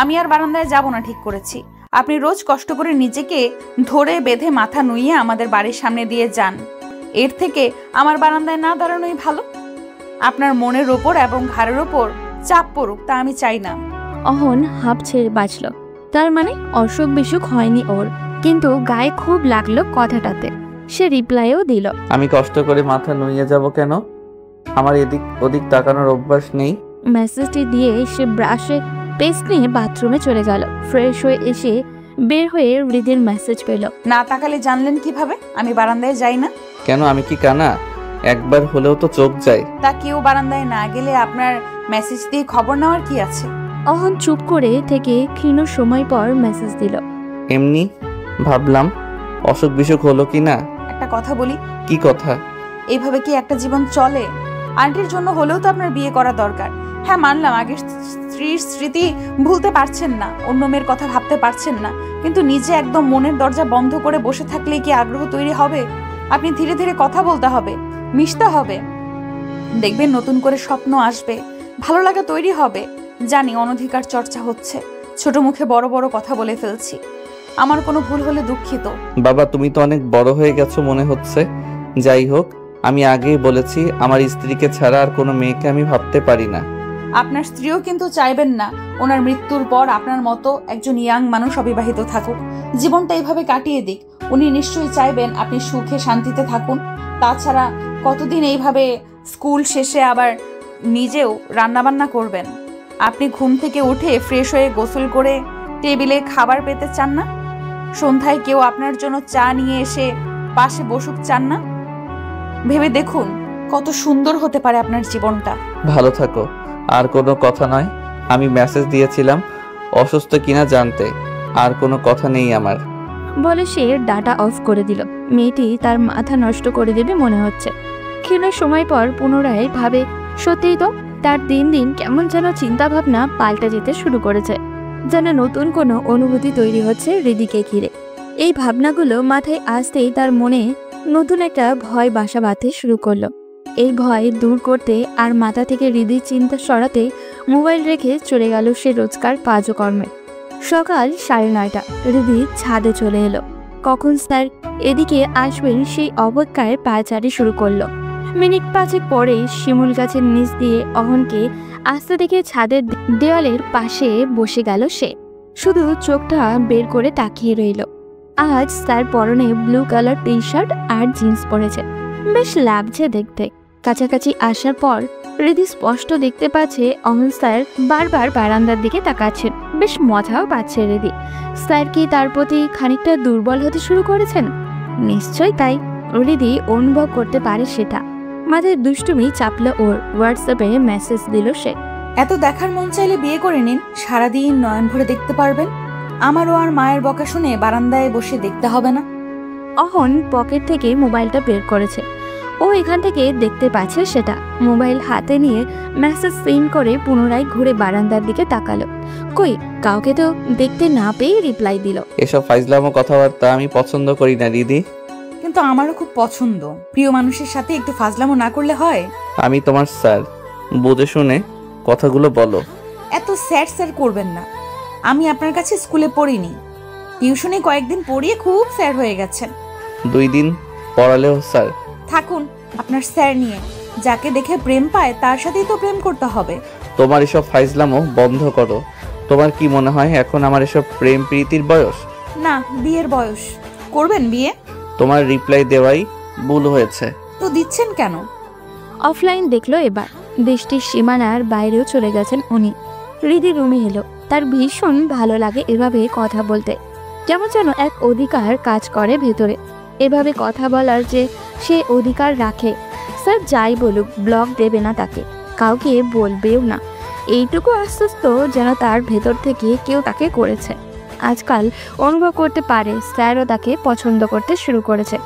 আমি আর বারান্দায় যাব না ঠিক করেছি। আপনি রোজ কষ্ট করে নিজেকে ধরে বেঁধে মাথা নুইয়ে আমাদের বাড়ির সামনে দিয়ে যান। এর থেকে আমার বারান্দায় না দাঁড়ানোই ভালো। আপনার মনের ওপর এবং ঘাড়ের ওপর চাপ পড়ুক, তা আমি চাই না। অহন হাঁপ ছেড়ে বাঁচল। তার মানে অসুখ বিসুখ হয়নি ওর, কিন্তু গায়ে খুব লাগলো কথাটাতে। সে রিপ্লাইও দিল, আমি কষ্ট করে মাথা নুইয়ে যাব কেন? আমার এদিক ওদিক তাকানোর অভ্যাস নেই। মেসেজটি দিয়ে সে ব্রাশে পেস্ট নিয়ে বাথরুমে চলে গেল। ফ্রেশ হয়ে এসে বের হয়ে হৃদির মেসেজ পেল। না তাকালে জানলেন কিভাবে আমি বারান্দায় যাই না? কেন, আমি কি কানা? একবার হলেও তো চোখ যায়। তা কেউ বারান্দায় না গেলে আপনার মেসেজ দিয়ে খবর নেওয়ার কি আছে? অহন চুপ করে থেকে ক্ষীণ সময় পর মেসেজ দিল, এমনি ভাবলাম অসুখ বিসুখ হলো কি না। একটা কথা বলি। কি কথা? এইভাবে কি একটা জীবন চলে? আন্টির জন্য হলেও তো আপনার বিয়ে করা দরকার। হ্যাঁ মানলাম আগের স্ত্রীর স্মৃতি ভুলতে পারছেন না, অন্য মেয়ের কথা ভাবতে পারছেন না, কিন্তু নিজে একদম মনের দরজা বন্ধ করে বসে থাকলে কি আগ্রহ তৈরি হবে? আপনি ধীরে ধীরে কথা বলতে হবে, মিশতে হবে, দেখবেন নতুন করে স্বপ্ন আসবে, ভালো লাগা তৈরি হবে। জানি অনধিকার চর্চা হচ্ছে, ছোট মুখে বড় বড় কথা বলে ফেলছি, আমার কোনো ভুল হলে দুঃখিত। বাবা, তুমি তো অনেক বড় হয়ে গেছো মনে হচ্ছে। যাই হোক, আমি আগেই বলেছি আমার স্ত্রীকে ছাড়া আর কোনো মেয়েকে আমি ভাবতে পারি না। আপনার স্ত্রীও কিন্তু চাইবেন না ওনার মৃত্যুর পর আপনার মতো একজন ইয়াং মানুষ অবিবাহিত থাকুক, জীবনটা এইভাবে কাটিয়ে দিক। উনি নিশ্চয়ই চাইবেন আপনি সুখে শান্তিতে থাকুন। তাছাড়া কতদিন এইভাবে স্কুল শেষে আবার নিজেও রান্নাবান্না করবেন? আপনি ঘুম থেকে উঠে ফ্রেশ হয়ে গোসল করে টেবিলে খাবার পেতে চান না? সন্ধ্যায় কেউ আপনার জন্য চা নিয়ে এসে পাশে বসুক চান না? ভেবে দেখুন কত সুন্দর হতে পারে আপনার জীবনটা। ভালো থাকো, আর কোনো কথা নয়। আমি মেসেজ দিয়েছিলাম অসুস্থ কিনা জানতে, আর কোনো কথা নেই আমার। বলে সে ডাটা অফ করে দিল। মেয়েটি তার মাথা নষ্ট করে দেবে মনে হচ্ছে। ক্ষীণ সময় পর পুনরায় ভাবে, সত্যিই তো তার দিন দিন কেমন যেন চিন্তা ভাবনা পাল্টে যেতে শুরু করেছে, যেন নতুন কোনো অনুভূতি তৈরি হচ্ছে হৃদিকে ঘিরে। এই ভাবনাগুলো মাথায় আসতেই তার মনে নতুন একটা ভয় বাসা বাঁধতে শুরু করলো। এই ভয় দূর করতে আর মাথা থেকে হৃদির চিন্তা সরাতে মোবাইল রেখে চলে গেল সে রোজকার কাজকর্মে। সকাল 9:30, হৃদি ছাদে চলে এলো। কখন স্যার এদিকে আসবেন সেই অবজ্ঞায় পায়চারি শুরু করলো। মিনিট 5 পরে শিমুল গাছের নিচ দিয়ে অহনকে আসতে দেখে ছাদের দেওয়ালের পাশে বসে গেল সে। শুধু চোখটা বের করে তাকিয়ে রইল। আজ তার পরনে ব্লু কালার টি শার্ট আর জিন্স পরেছে, বেশ লাগছে দেখতে। কাছাকাছি আসার পর হৃদি স্পষ্ট দেখতে পাচ্ছে অহন স্যার বারবার বারান্দার দিকে তাকাচ্ছেন। বেশ মজাও পাচ্ছে হৃদি। স্যার কি তার প্রতি খানিকটা দুর্বল হতে শুরু করেছেন? নিশ্চয় তাই, হৃদি অনুভব করতে পারে সেটা। মাঝে দুষ্টুমি চাপলো ওর। হোয়াটসঅ্যাপে মেসেজ দিল সে, এত দেখার মন চাইলে বিয়ে করে নিন, সারাদিন নয়ন ভরে দেখতে পারবেন। আমারও আর মায়ের বকা শুনে বারান্দায় বসে দেখতে হবে না। অহন পকেট থেকে মোবাইলটা বের করেছে। ও এখান থেকে দেখতে পাচ্ছে সেটা। মোবাইল হাতে নিয়ে মেসেজ সিন করে পুনরায় ঘুরে বারান্দার দিকে তাকালো। কই, কাউকে তো দেখতে না পেয়ে রিপ্লাই দিল, এসব ফাইজলামো কথাবার্তা আমি পছন্দ করি না দিদি। কিন্তু আমারও খুব পছন্দ। প্রিয় মানুষের সাথে একটু ফাজলামো না করলে হয়? আমি তোমার স্যার, বুঝে শুনে কথাগুলো বলো। এত স্যার স্যার করবেন না। আমি আপনার কাছে স্কুলে পড়িনি, টিউশনে কয়েকদিন পড়িয়ে খুব স্যার হয়ে গেছেন। 2 দিন পড়ালেও স্যার। থাকুন আপনার স্যার নিয়ে, যাকে দেখে প্রেম পায় তার সাথেই তো প্রেম করতে হবে। তোমার এসব ফাইজলামো বন্ধ করো। তোমার কি মনে হয় এখন আমার এসব প্রেম প্রীতির বয়স? না, বিয়ের বয়স। করবেন বিয়ে? তোমার রিপ্লাই দেওয়াই ভুল হয়েছে। তো দিচ্ছেন কেন? অফলাইন দেখলো এবার। দেশটির সীমানার বাইরেও চলে গেছেন উনি। হৃদি রুমে এলো। তার ভীষণ ভালো লাগে এভাবে কথা বলতে, যেমন যেন এক অধিকার কাজ করে ভেতরে। এভাবে কথা বলার যে সে অধিকার রাখে। স্যার যাই বলুক ব্লক দেবে না তাকে, কাউকে বলবেও না। এইটুকু আশ্বস্ত যেন তার ভেতর থেকে কেউ তাকে করেছে। আজকাল অনুভব করতে পারে স্যারও তাকে পছন্দ করতে শুরু করেছে।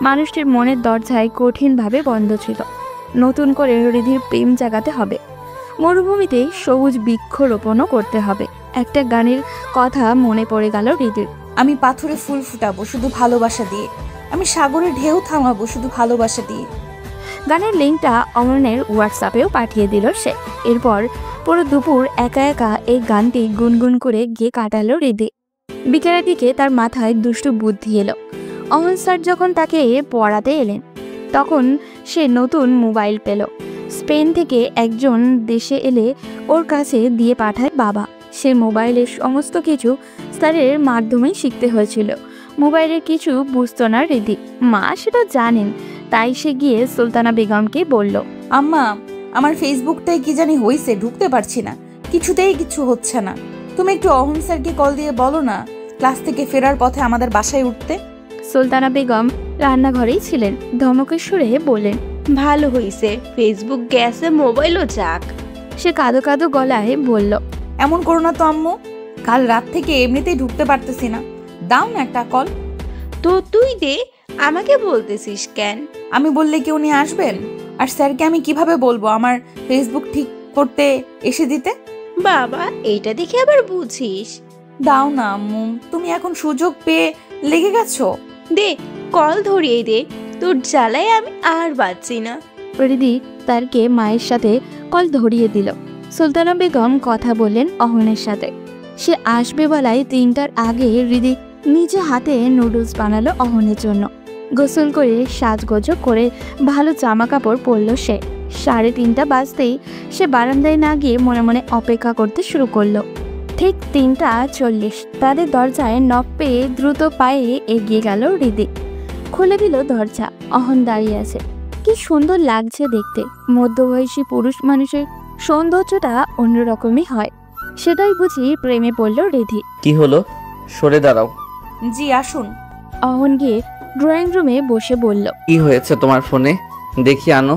মানুষটির মনের দরজায় কঠিনভাবে বন্ধ ছিল। নতুন করে হৃদির প্রেম জাগাতে হবে। মরুভূমিতে সবুজ বৃক্ষরোপণও করতে হবে। একটা গানের কথা মনে পড়ে গেল হৃদির। আমি পাথরে ফুল ফুটাবো শুধু ভালোবাসা দিয়ে, আমি সাগরে ঢেউ থামাবো শুধু ভালোবাসা দিয়ে। গানের লিঙ্কটা অমরনের হোয়াটসঅ্যাপেও পাঠিয়ে দিল সে। এরপর পুরো দুপুর একা একা এই গানটি গুনগুন করে গিয়ে কাটালো হৃদি। বিকেলের দিকে তার মাথায় দুষ্টু বুদ্ধি এলো। অমন স্যার যখন তাকে পড়াতে এলেন তখন সে নতুন মোবাইল পেল। স্পেন থেকে একজন দেশে এলে ওর কাছে দিয়ে পাঠায় বাবা। সে মোবাইলের সমস্ত কিছু স্যারের মাধ্যমেই শিখতে হয়েছিল। মোবাইলের কিছু বুঝতো না হৃদি। মা সেটা জানেন, তাই সে গিয়ে সুলতানা বেগমকে বলল, আম্মা, আমার ফেসবুকটাই কি জানি হয়েছে, ঢুকতে পারছি না, কিছুতেই কিছু হচ্ছে না। তুমি একটু অহন স্যারকে কল দিয়ে বলো না ক্লাস থেকে ফেরার পথে আমাদের বাসায় উঠতে। সুলতানা বেগম রান্নাঘরেই ছিলেন। ধমকের সুরে বললেন, ভালো হইছে, ফেসবুক গেছে, মোবাইলও যাক। সে কাঁদো কাঁদো গলায় বলল, এমন করো না তো আম্মু, কাল রাত থেকে এমনিতেই ঢুকতে পারতেছি না, দাও না একটা কল। তো তুই দে, আমাকে বলতেছিস কেন? আমি বললে কি উনি আসবেন? আর স্যারকে আমি কিভাবে বলবো আমার ফেসবুক ঠিক করতে এসে দিতে? বাবা, এইটা দেখে আবার বুঝিস? দাও না আম্মু, তুমি এখন সুযোগ পেয়ে লেগে গেছো। দে, কল ধরিয়ে দে, তোর জ্বালায় আমি আর বাঁচছি না। রিদি তারকে মায়ের সাথে কল ধরিয়ে দিল। সুলতানা বেগম কথা বললেন অহনের সাথে। সে আসবে বলায় 3টার আগে রিদি নিজে হাতে নুডলস বানালো অহনের জন্য। গোসল করে সাজগোজ করে ভালো জামা কাপড় পরল সে। 3:30 বাজতেই সে বারান্দায় না গিয়ে মনে মনে অপেক্ষা করতে শুরু করলো। ঠিক 3:40 তাদের দরজায় নক পেয়ে দ্রুত পায়ে এগিয়ে গেল রিদি। খুলে দিল দরজা। অহন দাঁড়িয়ে আছে। কি সুন্দর লাগছে দেখতে। মধ্যবয়সী পুরুষ মানুষের সৌন্দর্যটা অন্যরকমই হয়। সেটাই বুঝি প্রেমে পড়ল রিধি। কি হলো? সরে দাঁড়াও। জি আসুন। অহন গিয়ে ড্রয়িং রুমে বসে বলল। কি হয়েছে তোমার ফোনে? দেখি আনো।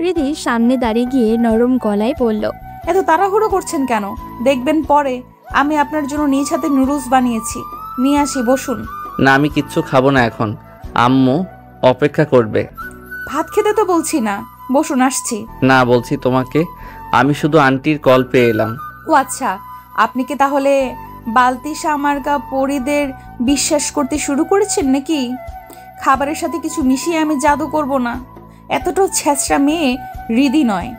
রিধি সামনে দাঁড়িয়ে গিয়ে নরম গলায় বলল, এত তাড়াহুড়ো করছেন কেন? দেখবেন পরে আমি আপনার জন্য নিজ হাতে নুডলস বানিয়েছি, নিয়ে আসি, বসুন। না, আমি কিচ্ছু খাবো না এখন। আম্মু অপেক্ষা করবে। ভাত খেতে তো বলছি না, বসুন, আসছি। না, বলছি তোমাকে, আমি শুধু আন্টির কল পেয়ে এলাম। ও আচ্ছা, আপনি কি তাহলে বালতি সামার্কা পরিদের বিশ্বাস করতে শুরু করেছেন নাকি? খাবারের সাথে কিছু মিশিয়ে আমি জাদু করব না। এতটাও ছেঁচড়া মেয়ে রিদি নয়।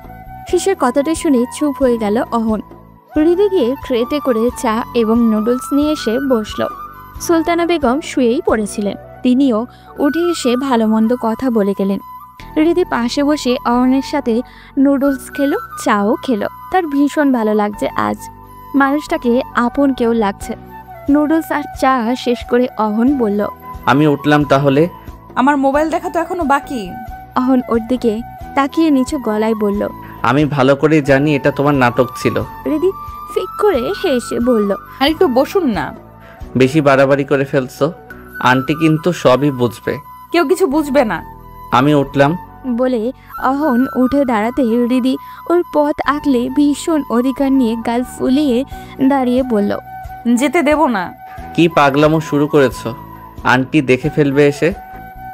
শেষের কথাটা শুনে চুপ হয়ে গেল অহন। রিধি গিয়ে ট্রেতে করে চা এবং নুডলস নিয়ে এসে বসল। সুলতানা বেগম শুয়েই পড়েছিলেন। তিনিও উঠে এসে ভালো মন্দ কথা বলে গেলেন। রিধি পাশে বসে অহনের সাথে নুডলস খেলো, চাও খেলো। তার ভীষণ ভালো লাগছে আজ। মানুষটাকে আপন কেউ লাগছে। নুডলস আর চা শেষ করে অহন বলল, আমি উঠলাম তাহলে। আমার মোবাইল দেখা তো এখনো বাকি। অহন ওর দিকে তাকিয়ে নিচু গলায় বলল, আমি ভালো করে জানি এটা তোমার নাটক ছিল। রিধি ফিক করে হেসে বলল, আর একটু বসুন না। বেশি বাড়াবাড়ি করে ফেলছো। আন্টি কিন্তু সবই বুঝবে। কেউ কিছু বুঝবে না। আমি উঠলাম। বলে অহন উঠে দাঁড়াতে রিধি ওর পথ আঁকলে ভীষণ অধিকার নিয়ে গাল ফুলিয়ে দাঁড়িয়ে বলল, যেতে দেব না। কি পাগলামো শুরু করেছো? আন্টি দেখে ফেলবে এসে।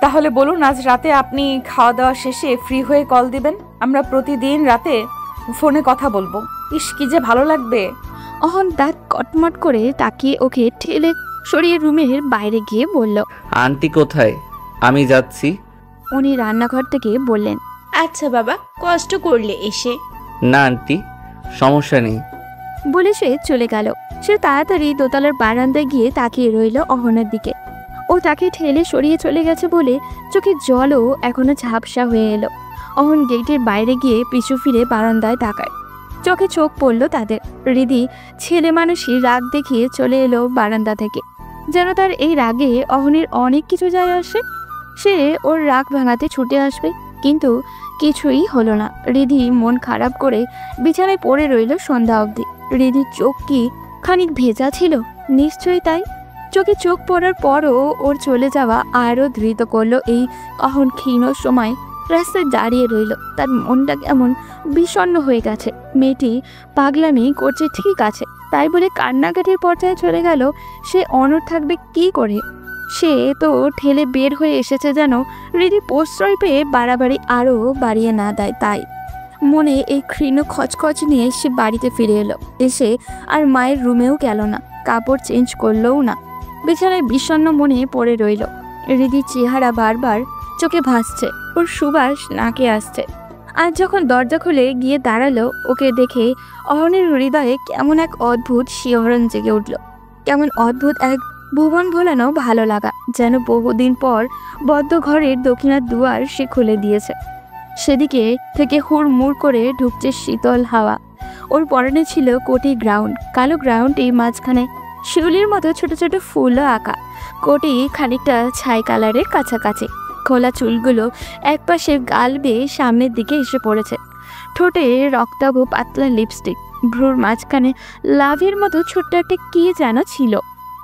তাহলে বলুন, আজ রাতে আপনি খাওয়া দাওয়া শেষে ফ্রি হয়ে কল দিবেন। আমরা প্রতিদিন রাতে ফোনে কথা বলবো। ইস, কি যে ভালো লাগবে। অহন দাঁত কটমট করে তাকিয়ে ওকে ঠেলে সরিয়ে রুমের বাইরে গিয়ে বলল, আন্টি কোথায়? আমি যাচ্ছি। উনি রান্নাঘর থেকে বললেন, আচ্ছা বাবা, কষ্ট করলে এসে। না আন্টি, সমস্যা নেই। বলে সে চলে গেল। সে তাড়াতাড়ি দোতলার বারান্দায় গিয়ে তাকিয়ে রইল অহনের দিকে। ও তাকে ঠেলে সরিয়ে চলে গেছে বলে চোখের জলও এখনো ঝাপসা হয়ে এলো। অহন গেটের বাইরে গিয়ে পিছু ফিরে বারান্দায় তাকায়। চোখে চোখ পড়ল তাদের। রিধি ছেলে মানুষই রাগ দেখিয়ে চলে এলো বারান্দা থেকে। যেন তার এই রাগে অহনের অনেক কিছু যায় আসে। সে ওর রাগ ভাঙাতে ছুটে আসবে, কিন্তু কিছুই হলো না। রিধি মন খারাপ করে বিছানায় পড়ে রইল সন্ধ্যা অবধি। রিধির চোখ কি খানিক ভেজা ছিল? নিশ্চয়ই তাই। চোখে চোখ পড়ার পরও ওর চলে যাওয়া আরও ধৃত করলো এই অহন ক্ষীণ সময় রাস্তায় দাঁড়িয়ে রইল। তার মনটা কেমন বিষণ্ণ হয়ে গেছে। মেয়েটি পাগলামি করছে ঠিক আছে, তাই বলে কান্নাকাটির পর্যায়ে চলে গেল। সে অনড় থাকবে কি করে? সে তো ঠেলে বের হয়ে এসেছে যেন রিধি প্রশ্রয় পেয়ে বাড়াবাড়ি আরও বাড়িয়ে না দেয়। তাই মনে এই ক্ষীণ খচখচ নিয়ে সে বাড়িতে ফিরে এলো। এসে আর মায়ের রুমেও গেল না, কাপড় চেঞ্জ করলোও না। বিছানায় বিষণ্ণ মনে পড়ে রইল। রিধির চেহারা বারবার চোখে ভাসছে, ওর সুবাস নাকে আসছে। আজ যখন দরজা খুলে গিয়ে দাঁড়ালো, ওকে দেখে অহনের হৃদয়ে কেমন এক অদ্ভুত শিহরণ জেগে উঠল। কেমন অদ্ভুত এক ভুবন ভোলানো ভালো লাগা, যেন বহুদিন পর বদ্ধ ঘরের দক্ষিণার দুয়ার সে খুলে দিয়েছে। সেদিকে থেকে হুড়মুড় করে ঢুকছে শীতল হাওয়া। ওর পরনে ছিল কোটি গ্রাউন্ড। কালো গ্রাউন্ডটি মাঝখানে শিউলির মতো ছোট ছোট ফুলও আঁকা। কোটি খানিকটা ছাই কালারের কাছাকাছি। খোলা চুলগুলো একপাশে গাল বেয়ে সামনের দিকে এসে পড়েছে। ঠোঁটে রক্তাভ পাতলা লিপস্টিক। ভ্রুর মাঝখানে লাভের মতো ছোট্ট একটা কি যেন ছিল,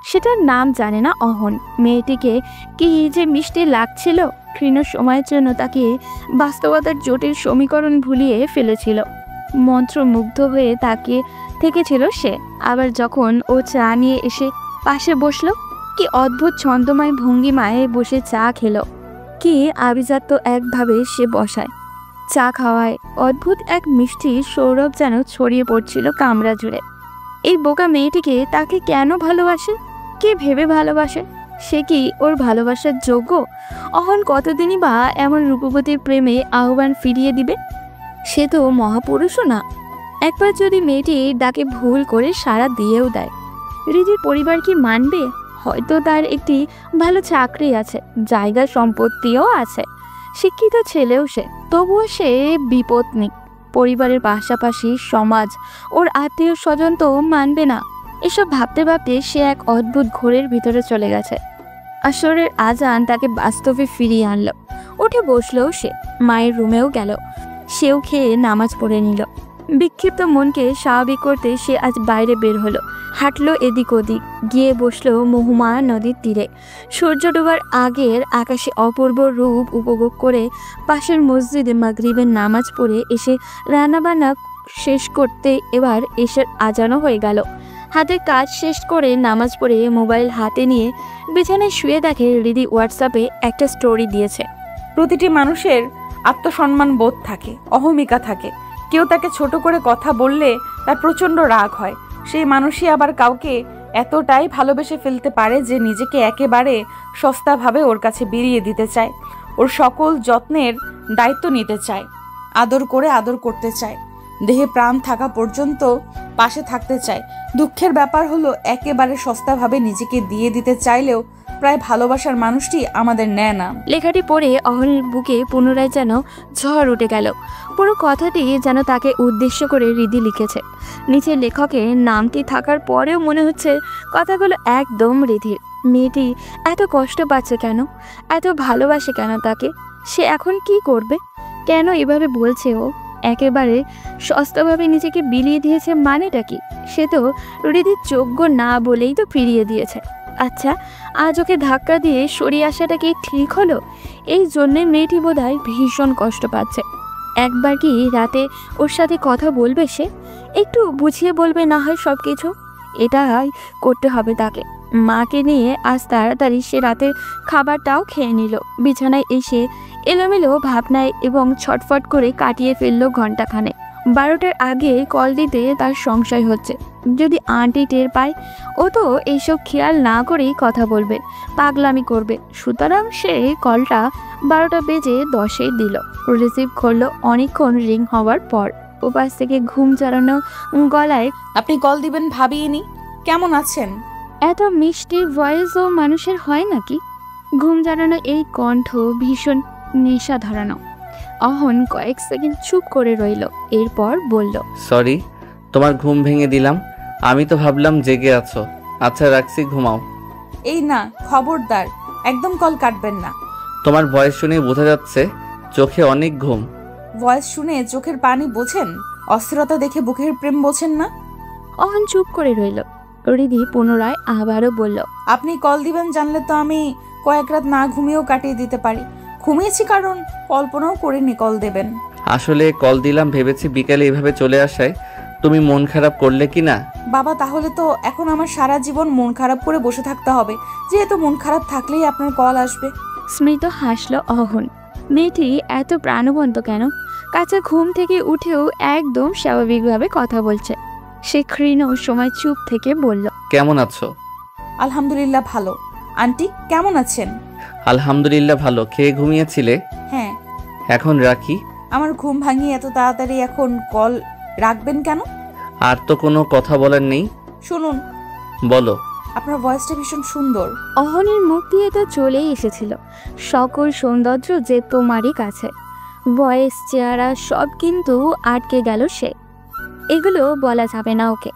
সেটার নাম জানে না অহন। মেয়েটিকে কি যে মিষ্টি লাগছিল। ক্ষীণ সময়ের জন্য তাকে বাস্তবতার জটিল সমীকরণ ভুলিয়ে ফেলেছিল। মন্ত্রমুগ্ধ হয়ে তাকিয়ে থেকেছিল সে। আবার যখন ও চা নিয়ে এসে পাশে বসলো, কি অদ্ভুত ছন্দময় ভঙ্গিমায় বসে চা খেলো। কি আভিজাত্য একভাবে সে বসায়। চা খাওয়ায় অদ্ভুত এক মিষ্টি সৌরভ যেন ছড়িয়ে পড়ছিল কামরা জুড়ে। এই বোকা মেয়েটিকে তাকে কেন ভালোবাসে, কে ভেবে ভালোবাসে? সে কি ওর ভালোবাসার যোগ্য? অহন কতদিনই বা এমন রূপবতীর প্রেমে আহ্বান ফিরিয়ে দিবে? সে তো মহাপুরুষও না। একবার যদি মেয়েটি ডাকে ভুল করে সাড়া দিয়েও দেয়, রিদির পরিবার কি মানবে? হয়তো তার একটি ভালো চাকরি আছে, জায়গা সম্পত্তিও আছে, শিক্ষিত ছেলেও সে, তবুও সে বিপত্নিক। পরিবারের পাশাপাশি সমাজ, ওর আত্মীয় স্বজন তো মানবে না। এসব ভাবতে ভাবতে সে এক অদ্ভুত ঘোরের ভিতরে চলে গেছে। আসরের আজান তাকে বাস্তবে ফিরিয়ে আনলো। উঠে বসলো সে, মায়ের রুমেও গেল, সেও খেয়ে নামাজ পড়ে নিল। বিক্ষিপ্ত মনকে স্বাভাবিক করতে সে আজ বাইরে বের হলো, হাঁটলো এদিক ওদিক, গিয়ে বসলো মহুমা নদীর তীরে। সূর্য ডোবার আগের আকাশে অপূর্ব রূপ উপভোগ করে পাশের মসজিদে মাগরিবের নামাজ পড়ে এসে রান্নাবান্না শেষ করতে এবার এশার আজানও হয়ে গেল। হাতের কাজ শেষ করে নামাজ পড়ে মোবাইল হাতে নিয়ে বিছানায় শুয়ে দেখে রিদি হোয়াটসঅ্যাপে একটা স্টোরি দিয়েছে। প্রতিটি মানুষের আত্মসম্মান বোধ থাকে, অহমিকা থাকে। কেউ তাকে ছোট করে কথা বললে তার প্রচণ্ড রাগ হয়। সেই মানুষই আবার কাউকে এতটাই ভালোবেসে ফেলতে পারে যে নিজেকে একেবারে সস্তাভাবে ওর কাছে বিলিয়ে দিতে চায়, ওর সকল যত্নের দায়িত্ব নিতে চায়, আদর করে আদর করতে চায়, দেহে প্রাণ থাকা পর্যন্ত পাশে থাকতে চায়। দুঃখের ব্যাপার হলো একেবারে সস্তাভাবে নিজেকে দিয়ে দিতে চাইলেও প্রায় ভালোবাসার মানুষটি আমাদের নেয় না। লেখাটি পড়ে অহনের বুকে পুনরায় যেন ঝড় উঠে গেল। পুরো কথাটি যেন তাকে উদ্দেশ্য করে রিদি লিখেছে। নিচে লেখকের নামটি থাকার পরেও মনে হচ্ছে কথাগুলো একদম রিদির। মেয়েটি এত কষ্ট পাচ্ছে কেন, এত ভালোবাসে কেন তাকে? সে এখন কি করবে? কেন এভাবে বলছে ও? একেবারে সস্তাভাবে নিজেকে বিলিয়ে দিয়েছে মানেটা কি? সে তো রিদির যোগ্য না বলেই তো ফিরিয়ে দিয়েছে। আচ্ছা, আজ ওকে ধাক্কা দিয়ে সরিয়ে আসাটা কি ঠিক হলো? এই জন্যে মেয়েটি বোধহয় ভীষণ কষ্ট পাচ্ছে। একবার কি রাতে ওর সাথে কথা বলবে সে? একটু বুঝিয়ে বলবে না হয় সব কিছু? এটাই করতে হবে তাকে। মাকে নিয়ে আজ তাড়াতাড়ি সে রাতের খাবারটাও খেয়ে নিল। বিছানায় এসে এলোমেলো ভাবনায় এবং ছটফট করে কাটিয়ে ফেললো ঘন্টাখানে। 12টার আগে কল দিতে তার সংশয় হচ্ছে, যদি আন্টি টের পায় ও তো এইসব খেয়াল না করেই কথা বলবে, পাগলামি করবে। সুতরাং সে কলটা 12টা বেজে 10-এ দিল। রিসিভ করলো অনেকক্ষণ রিং হওয়ার পর। ওপাশ থেকে ঘুম জড়ানো গলায়, আপনি কল দিবেন ভাবিনি, কেমন আছেন? এত মিষ্টি ভয়েসও মানুষের হয় নাকি? ঘুম জড়ানো এই কণ্ঠ ভীষণ নেশা ধরানো। অহন কয়েক সেকেন্ড চুপ করে রইল, এরপর বলল, সরি, তোমার ঘুম ভেঙে দিলাম। আমি তো ভাবলাম জেগে আছো। আচ্ছা রাখছি, ঘুমাও। এই না, খবরদার, একদম কল কাটবেন না। তোমার ভয়েস শুনে বোঝা যাচ্ছে চোখে অনেক ঘুম। ভয়েস শুনে চোখের পানি বোঝেন? অস্থিরতা দেখে বুকের প্রেম বোঝেন না? অহন চুপ করে রইল। রিদি পুনরায় আবারও বলল, আপনি কল দিবেন জানলে তো আমি কয়েক রাত না ঘুমিয়েও কাটিয়ে দিতে পারি। ঘুমিয়েছি কারণ কল্পনাও করিনি কল দেবেন। আসলে কল দিলাম ভেবেছি বিকালে এইভাবে চলে আসায় তুমি মন খারাপ করলে কি না? বাবা, তাহলে তো এখন আমার সারা জীবন মন খারাপ করে বসে থাকতে হবে, যেহেতু মন খারাপ থাকলেই আপনার কল আসবে। স্মৃত হাসল অহন। মেয়েটি এত প্রাণবন্ত কেন? কাঁচা ঘুম থেকে উঠেও একদম স্বাভাবিকভাবে কথা বলছে। সে ক্ষীণ সময় চুপ থেকে বলল, কেমন আছো? আলহামদুলিল্লাহ ভালো। আন্টি কেমন আছেন? আলহামদুলিল্লাহ ভালো। খেয়ে ঘুমিয়েছিলে? হ্যাঁ। এখন রাখি। আমার ঘুম ভাঙিয়ে এত তাড়াতাড়ি এখন কল রাখবেন কেন? আর তো কোনো কথা বলার নেই। শুনুন, বলো। আপনার ভয়েসটা ভীষণ সুন্দর। অহনের মুখ দিয়ে তো চলেই এসেছিল সকল সৌন্দর্য যে তোমারই কাছে। ভয়েস, চেহারা সব কিন্তু আটকে গেল সে। এগুলো বলা যাবে না ওকে,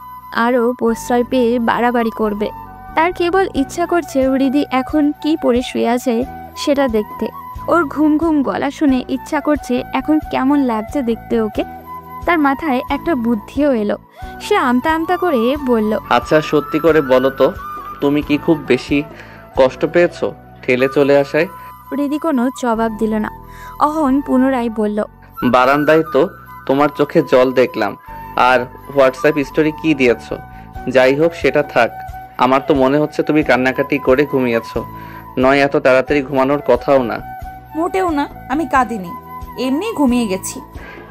আরও প্রশ্রয় পেয়ে বাড়াবাড়ি করবে। তার কেবল ইচ্ছা করছে রিদি এখন কি পরে শুয়ে আছে সেটা দেখতে। ওর ঘুম ঘুম গলা শুনে ইচ্ছা করছে এখন কেমন লাগছে দেখতে ওকে। তার মাথায় একটা বুদ্ধিও এলো। সে আমতা আমতা করে বলল, আচ্ছা সত্যি করে বলো তো, তুমি কি খুব বেশি কষ্ট পেয়েছো ঠেলে চলে আসায়? রিদি কোনো জবাব দিল না। অহন পুনরায় বলল, বারান্দায় তো তোমার চোখে জল দেখলাম, আর হোয়াটসঅ্যাপ স্টোরি কি দিয়েছো? যাই হোক সেটা থাক। আমার তো মনে হচ্ছে তুমি কান্নাকাটি করে ঘুমিয়েছো, নয় এত তাড়াতাড়ি ঘুমানোর কথাও না। মোটেও না, আমি কাঁদিনি। এমনি ঘুমিয়ে গেছি।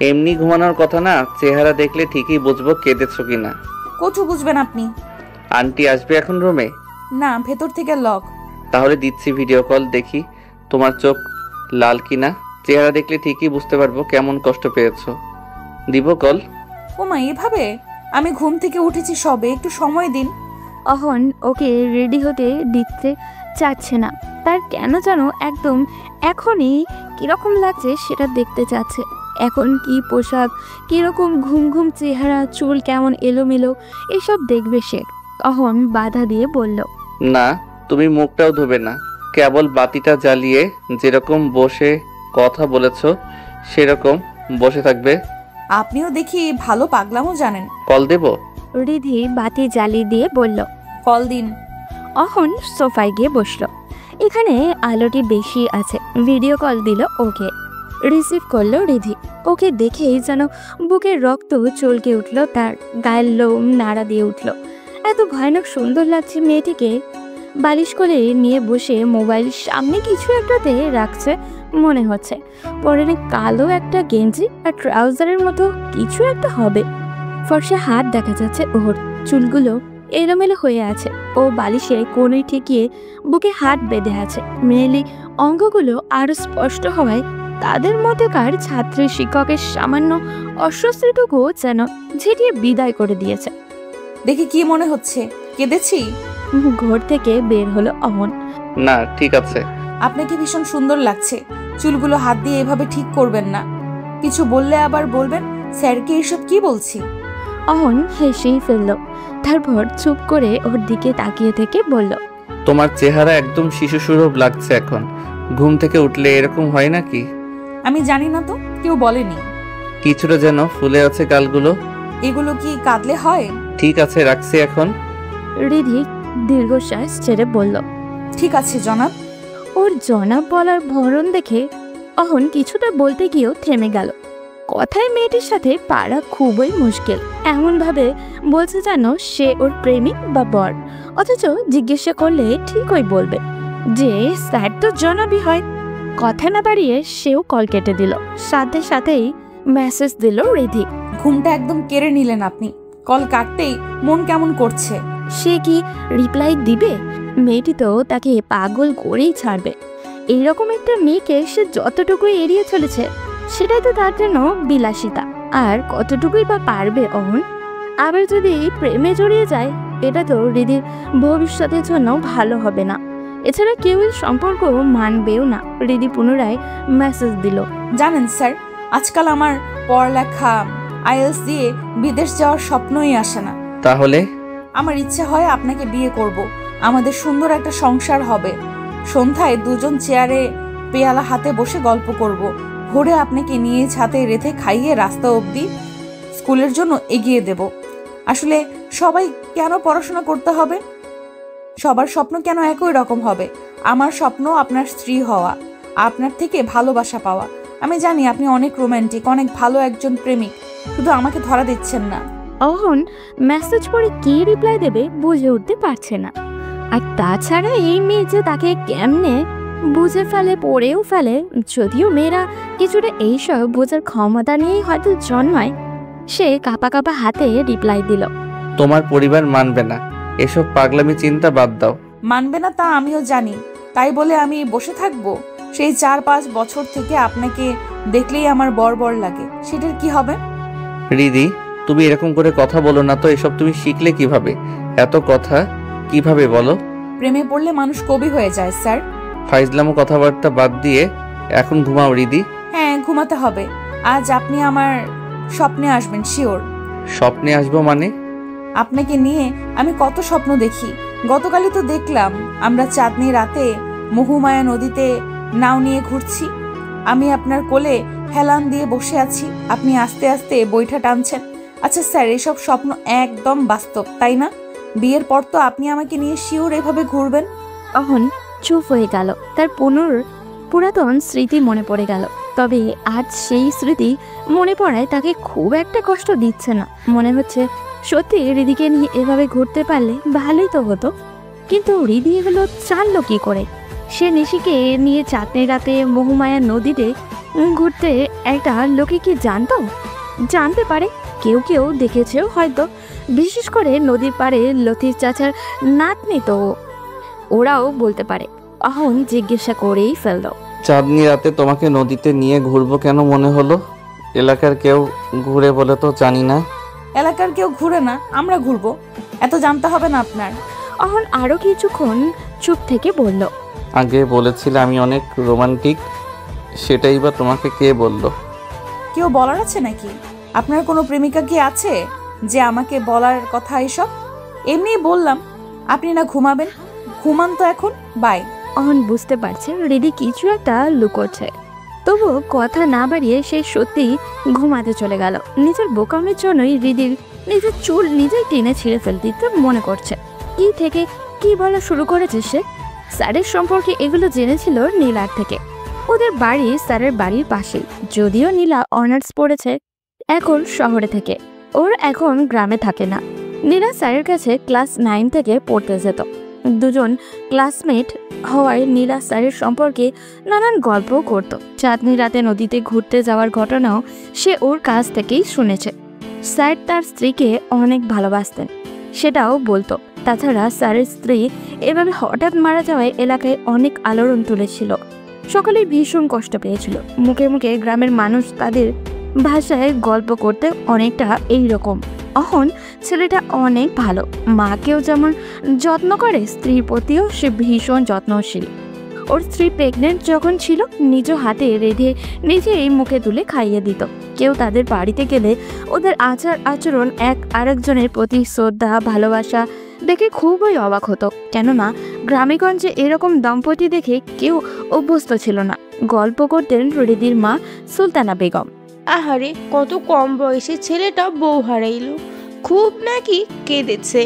এমনি ঘুমানোর কথা না, চেহারা দেখলে ঠিকই বুঝবো কেঁদেছো কিনা। কচু বুঝবেন আপনি। আন্টি আসবে এখন রুমে? না, ভেতর থেকে লক। তাহলে দিচ্ছি ভিডিও কল, দেখি তোমার চোখ লাল কিনা। চেহারা দেখলে ঠিকই বুঝতে পারবো কেমন কষ্ট পেয়েছো। দিব কল? ওমা, এভাবে? আমি ঘুম থেকে উঠেছি সবে, একটু সময় দিন। অহন ওকে রেডি হতে দিতে চাচ্ছে না। তার কেন যেন একদম এখনই কীরকম লাগছে সেটা দেখতে চাচ্ছে। এখন কি পোশাক, কীরকম ঘুম ঘুম চেহারা, চুল কেমন এলোমেলো, এসব দেখবে সে। অহন বাধা দিয়ে বলল, না, তুমি মুখটাও ধোবে না, কেবল বাতিটা জ্বালিয়ে যেরকম বসে কথা বলেছো সেরকম বসে থাকবে। আপনিও দেখি ভালো পাগলামও জানেন। কল দেব? রিধি বাতি জ্বালিয়ে দিয়ে বলল। কল দিন। অহন সোফায় গিয়ে বসলো। এখানে আলোটি বেশি আছে। ভিডিও কল দিল ওকে। রিসিভ করলো রিধি। ওকে দেখেই যেন বুকের রক্ত চলকে উঠল, তার গায়ের লোম নাড়া দিয়ে উঠল। এত ভয়ানক সুন্দর লাগছে মেয়েটিকে। বালিশ করে নিয়ে বসে মোবাইল সামনে কিছু একটাতে রাখছে মনে হচ্ছে। পরনে কালো একটা গেঞ্জি আর ট্রাউজারের মতো কিছু একটা হবে। ফর্সা হাত দেখা যাচ্ছে ওর, চুলগুলো এলোমেলো হয়ে আছে। ও বালিশে কোণে ঠেকিয়ে বুকে হাত বেঁধে আছে। মেয়েলি অঙ্গগুলো আরো স্পষ্ট হওয়ায় তাদের মধ্যেকার ছাত্রী শিক্ষকের সামান্য অস্বস্তিটুকু যেন ঝেঁটিয়ে বিদায় করে দিয়েছে। দেখি কি মনে হচ্ছে, কেঁদেছি? ঘর থেকে বের হলো অমন। না, ঠিক আছে। আপনাকে ভীষণ সুন্দর লাগছে। চুলগুলো হাত দিয়ে এভাবে ঠিক করবেন না। কিছু বললে আবার বলবেন স্যারকে এসব কি বলছি। অহন হেসেই ফেলল। তারপর চুপ করে ওর দিকে তাকিয়ে থেকে বলল, তোমার চেহারা একদম শিশু সুলভ লাগছে এখন। ঘুম থেকে উঠলে এরকম হয় নাকি? আমি জানি না তো, কেউ বলেনি। কিছুটা যেন ফুলে আছে গালগুলো। এগুলো কি কাঁদলে হয়? ঠিক আছে, রাখছি এখন। রিধি দীর্ঘশ্বাস ছেড়ে বলল, ঠিক আছে জনাব। ওর জনাব বলার ধরন দেখে অহন কিছুটা বলতে গিয়েও থেমে গেল। কথায় মেয়েটির সাথে পারা খুবই মুশকিল। এমনভাবে বলছে যেন সে ওর প্রেমিক বা বর, অথচ জিজ্ঞাসা করলে ঠিকই বলবে যে স্যার তো জনাবই হয়। কথা না বাড়িয়ে সেও কল কেটে দিল। সাথে সাথেই মেসেজ দিল রিধি। ঘুমটা একদম কেড়ে নিলেন আপনি। কল কাটতেই মন কেমন করছে। সে কি রিপ্লাই দিবে? মেয়েটি তো তাকে পাগল করেই ছাড়বে। এইরকম একটা মেয়েকে সে যতটুকুই এড়িয়ে চলেছে সেটাই তো তার জন্য বিলাসিতা। আর কতটুকুই বা পারবে অহন? আবার যদি প্রেমে জড়িয়ে যায়, এটা তো রিধির ভবিষ্যতের জন্য ভালো হবে না। এছাড়া কেউই সম্পর্ক মানবেও না। রিধি পুনরায় মেসেজ দিল, জানেন স্যার, আজকাল আমার পড়ালেখা আইএলস দিয়ে বিদেশ যাওয়ার স্বপ্নই আসে না। তাহলে? আমার ইচ্ছে হয় আপনাকে বিয়ে করব, আমাদের সুন্দর একটা সংসার হবে। সন্ধ্যায় দুজন চেয়ারে পেয়ালা হাতে বসে গল্প করব। ভোরে আপনাকে নিয়ে ছাতে রেখে খাইয়ে রাস্তা অবধি স্কুলের জন্য এগিয়ে দেব। আসলে সবাই কেন পড়াশোনা করতে হবে? সবার স্বপ্ন কেন একই রকম হবে? আমার স্বপ্ন আপনার স্ত্রী হওয়া, আপনার থেকে ভালোবাসা পাওয়া। আমি জানি আপনি অনেক রোমান্টিক, অনেক ভালো একজন প্রেমিক, শুধু আমাকে ধরা দিচ্ছেন না। অহন মেসেজ পড়ে কি রিপ্লাই দেবে বুঝে উঠতে পারছে না। আর তাছাড়া এই মেয়ে যে তাকে কেমনে বুঝে ফেলে, পড়েও ফেলে। যদিও মেয়েরা কিছুটা এইসব বোঝার ক্ষমতা নিয়েই হয়তো জন্মায়। সে কাঁপা কাঁপা হাতে রিপ্লাই দিল, তোমার পরিবার মানবে না, এসব পাগলামি চিন্তা বাদ দাও। মানবে না তা আমিও জানি, তাই বলে আমি বসে থাকবো? সেই 4-5 বছর থেকে আপনাকে দেখলেই আমার বর লাগে, সেটার কি হবে? রিধি, তুমি এরকম করে কথা বলো না তো। এসব তুমি শিখলে কিভাবে? এত কথা কিভাবে বলো? প্রেমে পড়লে মানুষ কবি হয়ে যায় স্যার। ফাইজলামো কথাবার্তা বাদ দিয়ে এখন ঘুমাও রিধি। হ্যাঁ, ঘুমাতে হবে। আজ আপনি আমার স্বপ্নে আসবেন শিওর। স্বপ্নে আসবো মানে? আপনাকে নিয়ে আমি কত স্বপ্ন দেখি। গতকালই তো দেখলাম আমরা চাঁদনি রাতে মহুমায়া নদীতে নাও নিয়ে ঘুরছি। আমি আপনার কোলে হেলান দিয়ে বসে আছি, আপনি আস্তে আস্তে বৈঠা টানছেন। আচ্ছা স্যার, এসব স্বপ্ন একদম বাস্তব, তাই না? বিয়ের পর তো আপনি আমাকে নিয়ে শিওর এভাবে ঘুরবেন। অহন চুপ হয়ে গেল। তার পুরাতন স্মৃতি মনে পড়ে গেল। তবে আজ সেই স্মৃতি মনে পড়ায় তাকে খুব একটা কষ্ট দিচ্ছে না। মনে হচ্ছে সত্যি রিধিকে নিয়ে এভাবে ঘুরতে পারলে ভালোই তো হতো। কিন্তু রিধি এগুলো জানলো কি করে? সে নিশিকে নিয়ে চাঁদনি রাতে মহুমায়া নদীতে ঘুরতে একটা লোকে কি জানতো? জানতে পারে, কেউ কেউ দেখেছেও হয়তো, বিশেষ করে নদীর পাড়ে লতিফ চাচার নাতনি তো, ওরাও বলতে পারে। অহন জিজ্ঞাসা করেই ফেলল, চাঁদনি রাতে তোমাকে নদীতে নিয়ে ঘুরবো কেন মনে হলো? এলাকার কেউ ঘুরে বলে তো জানি না। এলাকার কেউ ঘুরে না, আমরা ঘুরবো, এত জানতে হবে না আপনার। অহন আরো কিছুক্ষণ চুপ থেকে বলল, আগে বলেছিলে আমি অনেক রোমান্টিক, সেটাই বা তোমাকে কে বলল? কেউ বলার আছে নাকি? আপনার কোনো প্রেমিকা কি আছে যে আমাকে বলার কথা এসব? এমনিই বললাম। আপনি না ঘুমাবেন, ঘুমান তো এখন, বাই। অহন বুঝতে পারছে রিদি কিছু একটা লুকোচ্ছে, তবুও কথা না বাড়িয়ে সে সত্যি ঘুমাতে চলে গেল। নিজের বোকামের জন্যই রিদির নিজের চুল নিজেই টেনে ছিঁড়ে ফেলতে মনে করছে। কি থেকে কি বলা শুরু করেছে সে? স্যারের সম্পর্কে এগুলো জেনেছিল নীলার থেকে। ওদের বাড়ি স্যারের বাড়ির পাশেই, যদিও নীলা অনার্স পড়েছে এখন শহরে থেকে, ওর এখন গ্রামে থাকে না। নীলা স্যারের কাছে ক্লাস 9 থেকে পড়তে যেত। দুজন ক্লাসমেট হওয়ায় নীলা স্যারের সম্পর্কে নানান গল্প করত। চাঁদনি রাতে নদীতে ঘুরতে যাওয়ার ঘটনাও সে ওর কাছ থেকেই শুনেছে। স্যার তার স্ত্রীকে অনেক ভালোবাসতেন, সেটাও বলতো। তাছাড়া স্যারের স্ত্রী এভাবে হঠাৎ মারা যাওয়ায় এলাকায় অনেক আলোড়ন তুলেছিল। সকলেই ভীষণ কষ্ট পেয়েছিল। মুখে মুখে গ্রামের মানুষ তাদের ভাষায় গল্প করতে অনেকটা এইরকম। অহন ছেলেটা অনেক ভালো, মাকেও যেমন যত্ন করে, স্ত্রীর প্রতিও সে ভীষণ যত্নশীল। ওর স্ত্রী প্রেগনেন্ট যখন ছিল নিজ হাতে রেঁধে নিজেই মুখে তুলে খাইয়ে দিত। কেউ তাদের বাড়িতে গেলে ওদের আচার আচরণ এক আরেকজনের প্রতি শ্রদ্ধা ভালোবাসা দেখে খুবই অবাক হতো, কেননা গ্রামেগঞ্জে এরকম দম্পতি দেখে কেউ অভ্যস্ত ছিল না। গল্প করতেন রিদির মা সুলতানা বেগম। আহারে, কত কম বয়সে ছেলেটা বউ হারাইলো, খুব নাকি কেঁদেছে।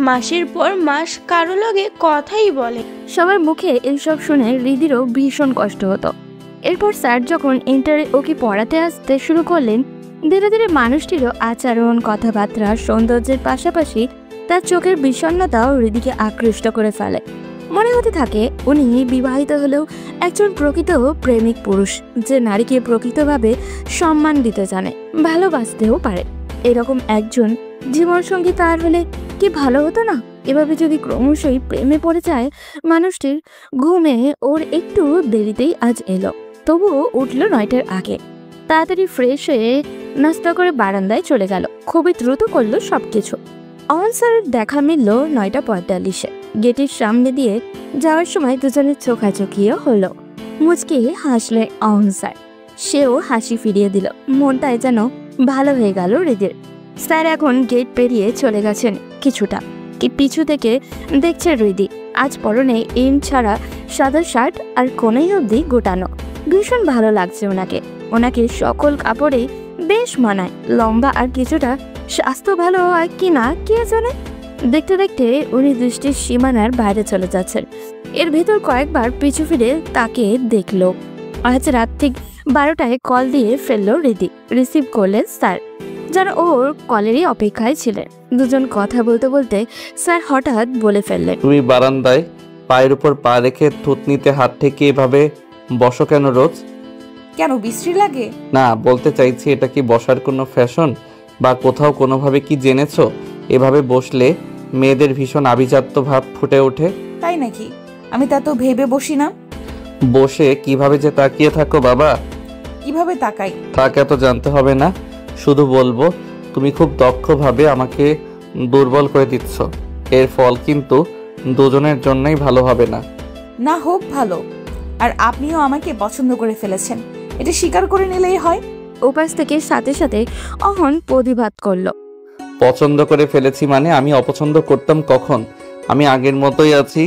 মাসের পর মাস কারো লগে কথাই বলে। সবার মুখে এইসব শুনে রিদিরও ভীষণ কষ্ট হতো। এরপর স্যার যখন ইন্টারে ওকে পড়াতে আসতে শুরু করলেন, ধীরে ধীরে মানুষটিরও আচরণ কথাবার্তা সৌন্দর্যের পাশাপাশি তার চোখের বিষণ্ণতাও রিদিকে আকৃষ্ট করে ফেলে। মনে হতে থাকে উনি বিবাহিত হলেও একজন প্রকৃত প্রেমিক পুরুষ, যে নারীকে প্রকৃতভাবে সম্মান দিতে জানে, ভালোবাসতেও পারে। এরকম একজন জীবনসঙ্গী তার হলে কি ভালো হতো না? এভাবে যদি ক্রমশই প্রেমে পড়ে যায় মানুষটির, ঘুমে ওর একটু দেরিতেই আজ এলো। তবুও উঠল 9টার আগে। তাড়াতাড়ি ফ্রেশ হয়ে নাস্তা করে বারান্দায় চলে গেল। খুবই দ্রুত করলো সবকিছু। অহন স্যারের দেখা মিলল 9টা 45-এ। গেটের সামনে দিয়ে যাওয়ার সময় দুজনের চোখাচোখিও হলো। মুচকি হাসলে অহন স্যার, সেও হাসি ফিরিয়ে দিল। মনটায় যেন ভালো হয়ে গেল রিদির। স্যার এখন গেট পেরিয়ে চলে গেছেন কিছুটা, কি পিছু থেকে দেখছে রিদি। আজ পরনে এম ছাড়া সাদা শার্ট আর কোনাই অবধি গোটানো। ভীষণ ভালো লাগছে ওনাকে। ওনাকে সকল কাপড়েই বেশ মানায়। লম্বা আর কিছুটা স্বাস্থ্য ভালো হয় কি না কে জানে। দেখতে দেখতে উনি দৃষ্টির সীমানার বাইরে চলে যাচ্ছেন। এর ভেতর কয়েকবার পিছু ফিরে তাকে দেখলো। আজ রাত ঠিক 12টায় কল দিয়ে ফেললো রিদি। রিসিভ করলেন স্যার, যারা ওর কলেরই অপেক্ষায় ছিলেন। দুজন কথা বলতে বলতে স্যার হঠাৎ বলে ফেললেন, তুমি বারান্দায় পায়ের উপর পা রেখে থুতনিতে হাত থেকে এভাবে বসো কেন রোজ? কেন, বিশ্রী লাগে? না, বলতে চাইছি এটা কি বসার কোনো ফ্যাশন বা কোথাও কোনোভাবে কি জেনেছো এভাবে বসলে মেয়েদের ভীষণ আভিজাত্য ভাব ফুটে ওঠে? তাই নাকি? আমি তা তো ভেবে বসি না। বসে কিভাবে যে তাকিয়ে থাকো বাবা। কিভাবে তাকাই? থাক, এত জানতে হবে না, শুধু বলবো তুমি খুব দক্ষভাবে আমাকে দুর্বল করে দিচ্ছ। এর ফল কিন্তু দুজনের জন্যই ভালো হবে না। না হোক ভালো, আর আপনিও আমাকে পছন্দ করে ফেলেছেন, এটা স্বীকার করে নিলেই হয়। ওপাশ থেকে সাথে সাথে অহন প্রতিবাদ করলো, পছন্দ করে ফেলেছি মানে? আমি অপছন্দ করতাম কখন? আমি আগের মতোই আছি।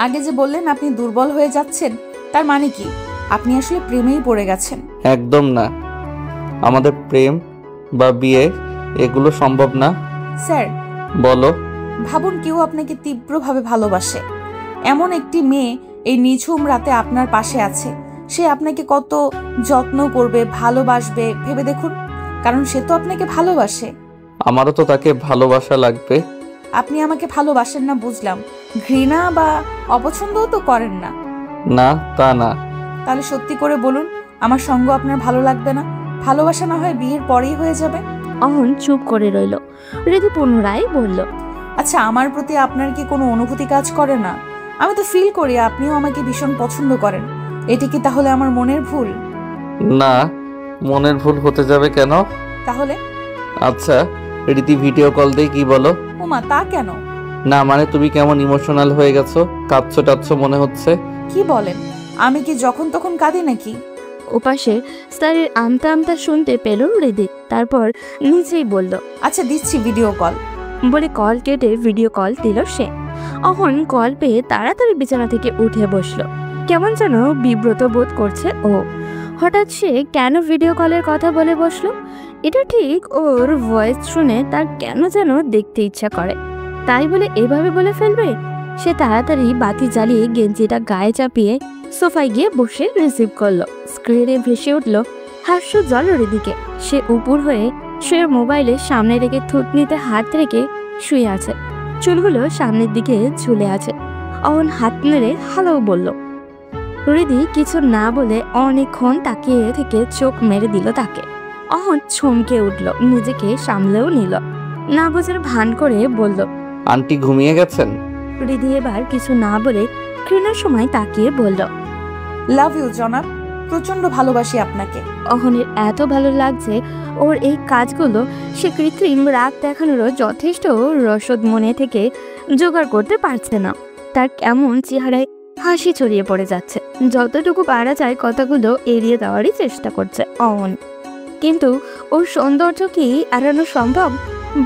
আগে যে বললেন আপনি দুর্বল হয়ে যাচ্ছেন, তার মানে কি আপনি আসলে প্রেমেই পড়ে গেছেন? একদম না, আমাদের প্রেম বা বিয়ে এগুলো সম্ভব না। স্যার বলো। ভাবুন, কেউ আপনাকে তীব্রভাবে ভালোবাসে, এমন একটি মেয়ে এই নিঝুম রাতে আপনার পাশে আছে। সে আপনাকে কত যত্ন করবে, ভালোবাসবে ভেবে দেখুন, কারণ সে তো আপনাকে ভালোবাসে। আমারও তো তাকে ভালোবাসা লাগবে। আপনি আমাকে ভালোবাসেন না বুঝলাম, ঘৃণা বা অপছন্দও তো করেন না। না, তা না। তাহলে সত্যি করে বলুন, আমার সঙ্গ আপনার ভালো লাগবে না? ভালোবাসা না হয় বিয়ের পরেই হয়ে যাবে। অহন চুপ করে রইল। ঋতু পুনরায় বলল, আচ্ছা, আমার প্রতি আপনার কি কোনো অনুভূতি কাজ করে না? আমি তো ফিল করি আপনিও আমাকে ভীষণ পছন্দ করেন। এটি কি তাহলে আমার মনের ভুল? না, মনের ভুল হতে যাবে কেন? তাহলে? আচ্ছা, রীতি ভিডিও কল দিয়ে কি বলো? ওমা, তা কেন? না মানে তুমি কেমন ইমোশনাল হয়ে গেছো, কাঁদছো টাচ্ছো মনে হচ্ছে। কি বলেন? আমি কি যখন তখন কাঁদি নাকি? ওপাশে স্যারের আমতা আমতা শুনতে পেল হৃদি। তারপর নিজেই বলল, আচ্ছা, দিচ্ছি ভিডিও কল। বলে কল কেটে ভিডিও কল দিল সে। অহন কল পেয়ে তাড়াতাড়ি বিছানা থেকে উঠে বসলো। কেমন যেন বিব্রত বোধ করছে ও। হঠাৎ সে কেন ভিডিও কলের কথা বলে বসলো? এটা ঠিক, ওর ভয়েস শুনে তার কেন যেন দেখতে ইচ্ছা করে, তাই বলে এভাবে বলে ফেলবে? সে তাড়াতাড়ি বাতি জ্বালিয়ে গেঞ্জিটা গায়ে চাপিয়ে সোফায় গিয়ে বসে রিসিভ করলো। স্ক্রিনে ভেসে উঠলো হাস্য জল দিকে। সে উপর হয়ে শুয়ে মোবাইলে সামনে রেখে থুতনিতে হাত রেখে শুয়ে আছে, চুলগুলো সামনের দিকে ঝুলে আছে। অহন হাত নেড়ে হ্যালো বলল। হৃদি কিছু না বলে অনেকক্ষণ তাকিয়ে থেকে চোখ মেরে দিল তাকে। অহন চমকে উঠল, নিজেকে সামলেও নিল, না বোঝার ভান করে বলল, আন্টি ঘুমিয়ে গেছেন? হৃদি এবার কিছু না বলে ঘৃণার সময় তাকিয়ে বলল, লাভ ইউ জনাব, প্রচন্ড ভালোবাসি আপনাকে। অহনের এত ভালো লাগছে ওর এই কাজগুলো, সে কৃত্রিম রাগ দেখানোরও যথেষ্ট রসদ মনে থেকে জোগাড় করতে পারছে না। তার কেমন চেহারায় হাসি ছড়িয়ে পড়ে যাচ্ছে। যতটুকু পারা যায় কথাগুলো এড়িয়ে দেওয়ারই চেষ্টা করছে অহন, কিন্তু ওর সৌন্দর্য কি এড়ানো সম্ভব?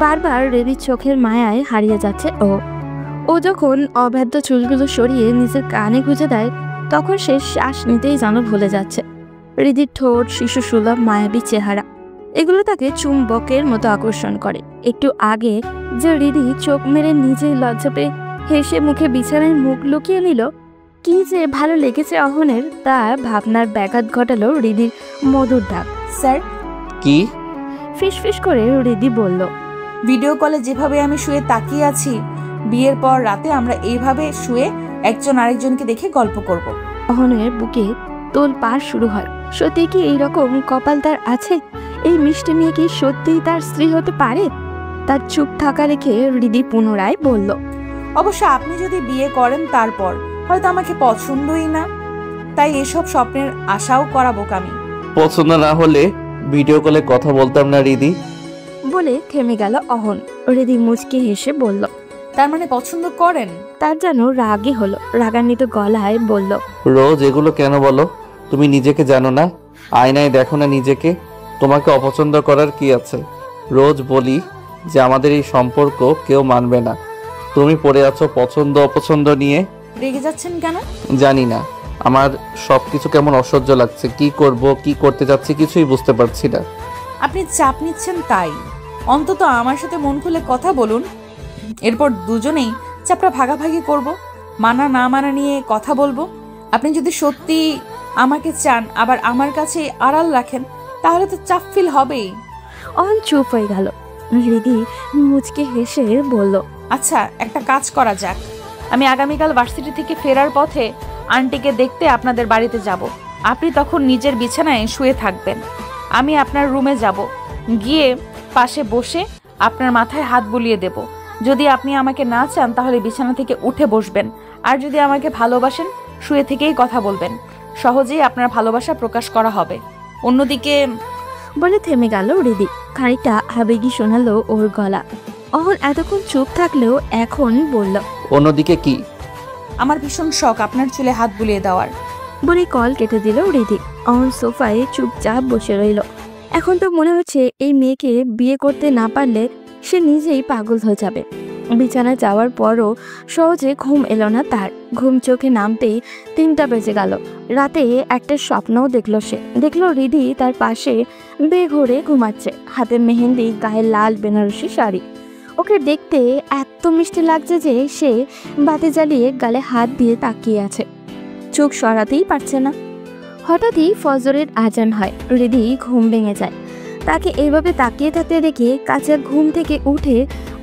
বারবার রেডির চোখের মায়ায় হারিয়ে যাচ্ছে ও যখন অবাধ্য চুলগুলো সরিয়ে নিজের কানে গুঁজে দেয়, তখন সে শ্বাস নিতেই যেন ভুলে যাচ্ছে। হৃদির ঠোঁট, শিশু সুলভ মায়াবী চেহারা, এগুলো তাকে চুম্বকের মতো আকর্ষণ করে। একটু আগে যে হৃদি চোখ মেরে নিজেই লজ্জা পেয়ে হেসে মুখে বিছানায় মুখ লুকিয়ে নিল, কি যে ভালো লেগেছে অহনের, তা ভাবনার ব্যাঘাত ঘটালো হৃদির মধুর ডাক। স্যার? কি? ফিসফিস করে হৃদি বলল, ভিডিও কলে যেভাবে আমি শুয়ে তাকিয়ে আছি, বিয়ের পর রাতে আমরা এইভাবে শুয়ে একজন আরেকজনকে দেখে গল্প করব। অহনের বুকে তোল পার শুরু হয়। সত্যি কি এইরকম কপাল তার আছে? এই মিষ্টি মেয়ে কি সত্যিই তার স্ত্রী হতে পারে? তার চুপ থাকা রেখে হৃদি পুনরায় বলল, অবশ্য আপনি যদি বিয়ে করেন তারপর হয়তো আমাকে পছন্দই না, তাই এসব স্বপ্নের আশাও করা বোকামি। পছন্দ না হলে ভিডিও কলে কথা বলতাম না রিদি। বলে থেমে গেল অহন। হৃদি মুচকে হেসে বলল, তার মানে পছন্দ করেন? তার যেন রাগই হলো, রাগান্বিত গলায় বলল, রোজ এগুলো কেন বলো? তুমি নিজেকে জানো না? আয়নায় দেখো না নিজেকে? তোমাকে অপছন্দ করার কি আছে? রোজ বলি যে আমাদের এই সম্পর্ক কেউ মানবে না, তুমি পড়ে আছো পছন্দ অপছন্দ নিয়ে। রেগে যাচ্ছেন কেন? জানি না, আমার সবকিছু কেমন অসহ্য লাগছে। কি করব, কি করতে যাচ্ছি কিছুই বুঝতে পারছি না। আপনি চাপ নিচ্ছেন তাই। অন্তত আমার সাথে মন খুলে কথা বলুন, এরপর দুজনেই চাপটা ভাগাভাগি করব, মানা না মানা নিয়ে কথা বলবো। আপনি যদি সত্যি আমাকে চান আবার আমার কাছে আড়াল রাখেন, তাহলে তো চাপ ফিল হবেই। অহন চুপ হয়ে গেল। হৃদি মুচকে হেসে বলল, আচ্ছা, একটা কাজ করা যাক। আমি আগামীকাল ভার্সিটি থেকে ফেরার পথে আন্টিকে দেখতে আপনাদের বাড়িতে যাব। আপনি তখন নিজের বিছানায় শুয়ে থাকবেন, আমি আপনার রুমে যাব, গিয়ে পাশে বসে আপনার মাথায় হাত বুলিয়ে দেব। যদি আপনি আমাকে না চান তাহলে বিছানা থেকে উঠে বসবেন, আর যদি আমাকে ভালোবাসেন শুয়ে থেকেই কথা বলবেন। সহজেই আপনার ভালোবাসা প্রকাশ করা হবে। অন্যদিকে বলে থেমে গেল হৃদি। খানিকটা আবেগী শোনালো ওর গলা। অহন এতক্ষণ চুপ থাকলেও এখন বলল, অন্যদিকে কি? আমার ভীষণ শখ আপনার চুলে হাত বুলিয়ে দেওয়ার। বলে কল কেটে দিল হৃদি। অহন সোফায় চুপচাপ বসে রইল। এখন তো মনে হচ্ছে এই মেয়েকে বিয়ে করতে না পারলে সে নিজেই পাগল হয়ে যাবে। বিছানায় যাওয়ার পরও সহজে ঘুম এলো না তার। ঘুম চোখে নামতেই 3টা বেজে গেল। রাতে একটা স্বপ্নও দেখলো সে। দেখলো হৃদি তার পাশে বেঘরে ঘুমাচ্ছে, হাতে মেহেন্দি, গায়ে লাল বেনারসি শাড়ি। ওকে দেখতে এত মিষ্টি লাগছে যে সে বাতি জ্বালিয়ে গালে হাত দিয়ে তাকিয়ে আছে, চোখ সরাতেই পারছে না। হঠাৎই ফজরের আজান হয়। হৃদি ঘুম ভেঙে যায়। তাকে এইভাবে তাকিয়ে থাকতে দেখে কাঁচা ঘুম থেকে উঠে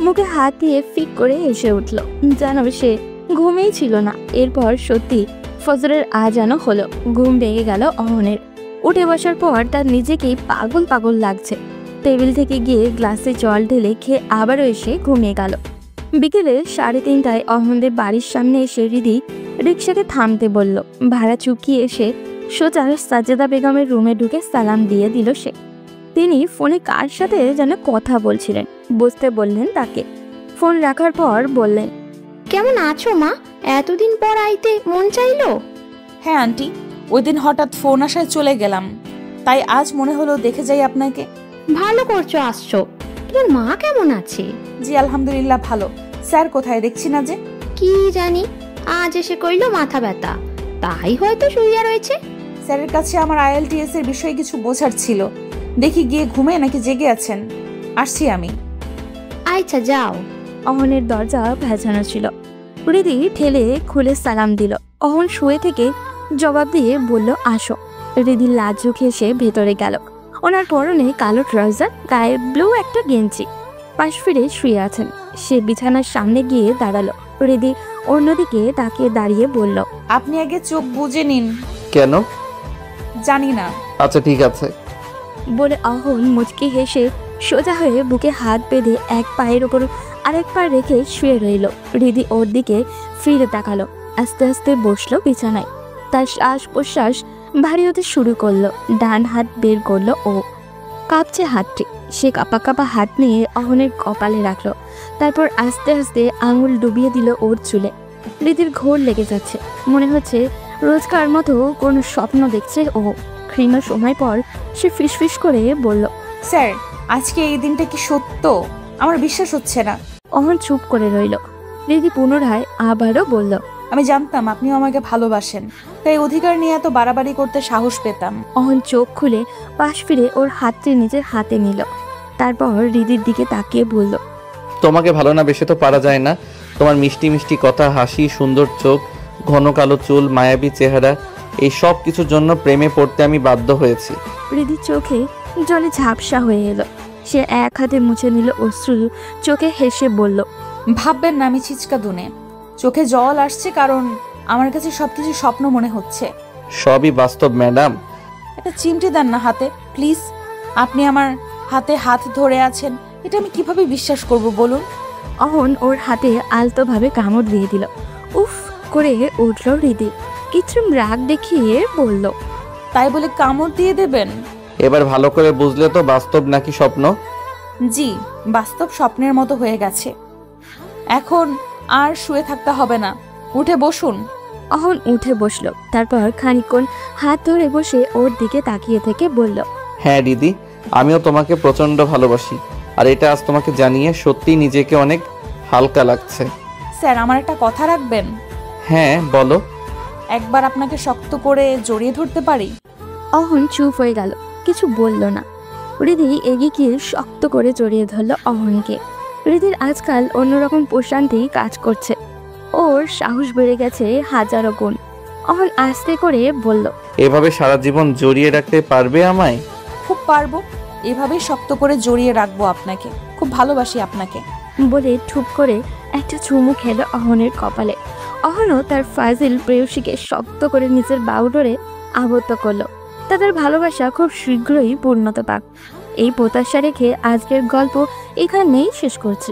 মুখে হাত দিয়ে ফিক করে হেসে উঠল, যেন সে ঘুমেই ছিল না। এরপর সত্যি ফজরের আজানও হলো। ঘুম ভেঙে গেল অহনের। উঠে বসার পর তার নিজেকেই পাগল পাগল লাগছে। টেবিল থেকে গিয়ে গ্লাসে জল ঢেলে খেয়ে আবারও এসে ঘুমিয়ে গেল। বিকেলে 3:30টায় অহনদের বাড়ির সামনে এসে রিদি রিক্সাকে থামতে বলল। ভাড়া চুকিয়ে এসে সোজা সাজেদা বেগমের রুমে ঢুকে সালাম দিয়ে দিল সে। তিনি ফোনে কার সাথে যেন কথা বলছিলেন, বসতে বললেন তাকে। ফোন রাখার পর বললেন, কেমন আছো মা? এতদিন পর আইতে মন চাইলো? হ্যাঁ আন্টি, ওই দিন হঠাৎ ফোন আসায় চলে গেলাম, তাই আজ মনে হলো দেখে যাই আপনাকে। ভালো করছো আসছো। তোমার মা কেমন আছে? জি আলহামদুলিল্লাহ ভালো। স্যার কোথায় দেখছি না যে? কি জানি, আজ এসে কইলো মাথা ব্যথা, তাই হয়তো শুইয়া রয়েছে। স্যারের কাছে আমার IELTS এর বিষয়ে কিছু বোঝার ছিল, দেখি গিয়ে ঘুমে নাকি জেগে আছেন। আসছি আমি। আচ্ছা যাও। অহনের দরজা ভেজানো ছিল। রিদি ঠেলে খুলে সালাম দিল। অহন শুয়ে থেকে জবাব দিয়ে বলল, আসো। রিদি লাজুক হেসে ভেতরে গেল। ওনার পরনে কালো ট্রাউজার, গায়ে ব্লু একটা গেঞ্জি। পাশ ফিরে শুয়ে আছেন। সে বিছানার সামনে গিয়ে দাঁড়ালো। রিদি অন্যদিকে তাকিয়ে দাঁড়িয়ে বলল, আপনি আগে চোখ বুজে নিন। কেন? জানি না। আচ্ছা ঠিক আছে। বলে অহন মুচকি হেসে সোজা হয়ে বুকে হাত বেঁধে এক পায়ের ওপর আরেক পা রেখে শুয়ে রইল। রিদি ওর দিকে ফিরে তাকালো। আস্তে আস্তে বসলো বিছানায়। তার শ্বাস প্রশ্বাস ভারী হতে শুরু করলো। ডান হাত বের করলো ও। কাঁপছে হাতটি। সে কাঁপা কাঁপা হাত নিয়ে অহনের কপালে রাখলো। তারপর আস্তে আস্তে আঙুল ডুবিয়ে দিল ওর চুলে। রিদির ঘোর লেগে যাচ্ছে। মনে হচ্ছে রোজকার মতো কোনো স্বপ্ন দেখছে ও। ক্ষীণ সময় পর সে ফিসফিস করে বলল, স্যার, আজকে এই দিনটা কি সত্য? আমার বিশ্বাস হচ্ছে না। অহন চুপ করে রইল। রিদি পুনরায় আবারও বলল, আমি জানতাম আপনিও আমাকে ভালোবাসেন, তাই অধিকার নিয়ে এত বাড়াবাড়ি করতে সাহস পেতাম। অহন চোখ খুলে পাশ ফিরে ওর হাতটি নিজের হাতে নিল। তারপর রিদির দিকে তাকিয়ে বলল, তোমাকে ভালো না বেশে তো পারা যায় না। তোমার মিষ্টি মিষ্টি কথা, হাসি, সুন্দর চোখ, ঘন কালো চুল, মায়াবী চেহারা, এই সব কিছুর জন্য প্রেমে পড়তে আমি বাধ্য হয়েছি। রিদির চোখে জলে ঝাপসা হয়ে এলো। সে এক হাতে মুছে নিল অশ্রু। চোখে হেসে বলল, ভাববেন না আমি ছিচকা দুনে। চোখে জল আসছে কারণ আমার কাছে সবকিছু স্বপ্ন মনে হচ্ছে। সবই বাস্তব ম্যাডাম। একটা চিমটি দেন না হাতে প্লিজ। আপনি আমার হাতে হাত ধরে আছেন, এটা আমি কিভাবে বিশ্বাস করব বলুন? অহন ওর হাতে আলতোভাবে কামড় দিয়ে দিল। উফ করে উঠল রিদি। কৃত্রিম রাগ দেখিয়ে বলল, তাই বলে কামড় দিয়ে দেবেন? এবার ভালো করে বুঝলে তো বাস্তব নাকি স্বপ্ন। জি, বাস্তব স্বপ্নের মতো হয়ে গেছে। এখন আর শুয়ে থাকতে হবে না, উঠে বসুন। অহন উঠে বসলো। তারপর খানিকক্ষণ হাত ধরে বসে ওর দিকে তাকিয়ে থেকে বলল, হ্যাঁ দিদি, আমিও তোমাকে প্রচন্ড ভালোবাসি। আর এটা আজ তোমাকে জানিয়ে সত্যি নিজেকে অনেক হালকা লাগছে। স্যার, আমার একটা কথা রাখবেন? হ্যাঁ বলো। একবার আপনাকে শক্ত করে জড়িয়ে ধরতে পারি? অহন চুপ হয়ে গেল, কিছু বলল না। রিদি এগিয়ে গিয়ে শক্ত করে জড়িয়ে ধরল অহনকে। রিদির আজকাল অন্যরকম প্রশান্তি কাজ করছে। ওর সাহস বেড়ে গেছে হাজারো গুণ। অহন আস্তে করে বলল, এভাবে সারা জীবন জড়িয়ে রাখতে পারবে আমায়? খুব পারবো। এভাবেই শক্ত করে জড়িয়ে রাখবো আপনাকে। খুব ভালোবাসি আপনাকে। বলে ঠুপ করে একটা চুমু খেলো অহনের কপালে। অহনও তার ফাজিল প্রেয়সীকে শক্ত করে নিজের বাহুডোরে আবদ্ধ করলো। তাদের ভালোবাসা খুব শীঘ্রই পূর্ণতা পাক, এই প্রত্যাশা রেখে আজকের গল্প এখানেই শেষ করছি।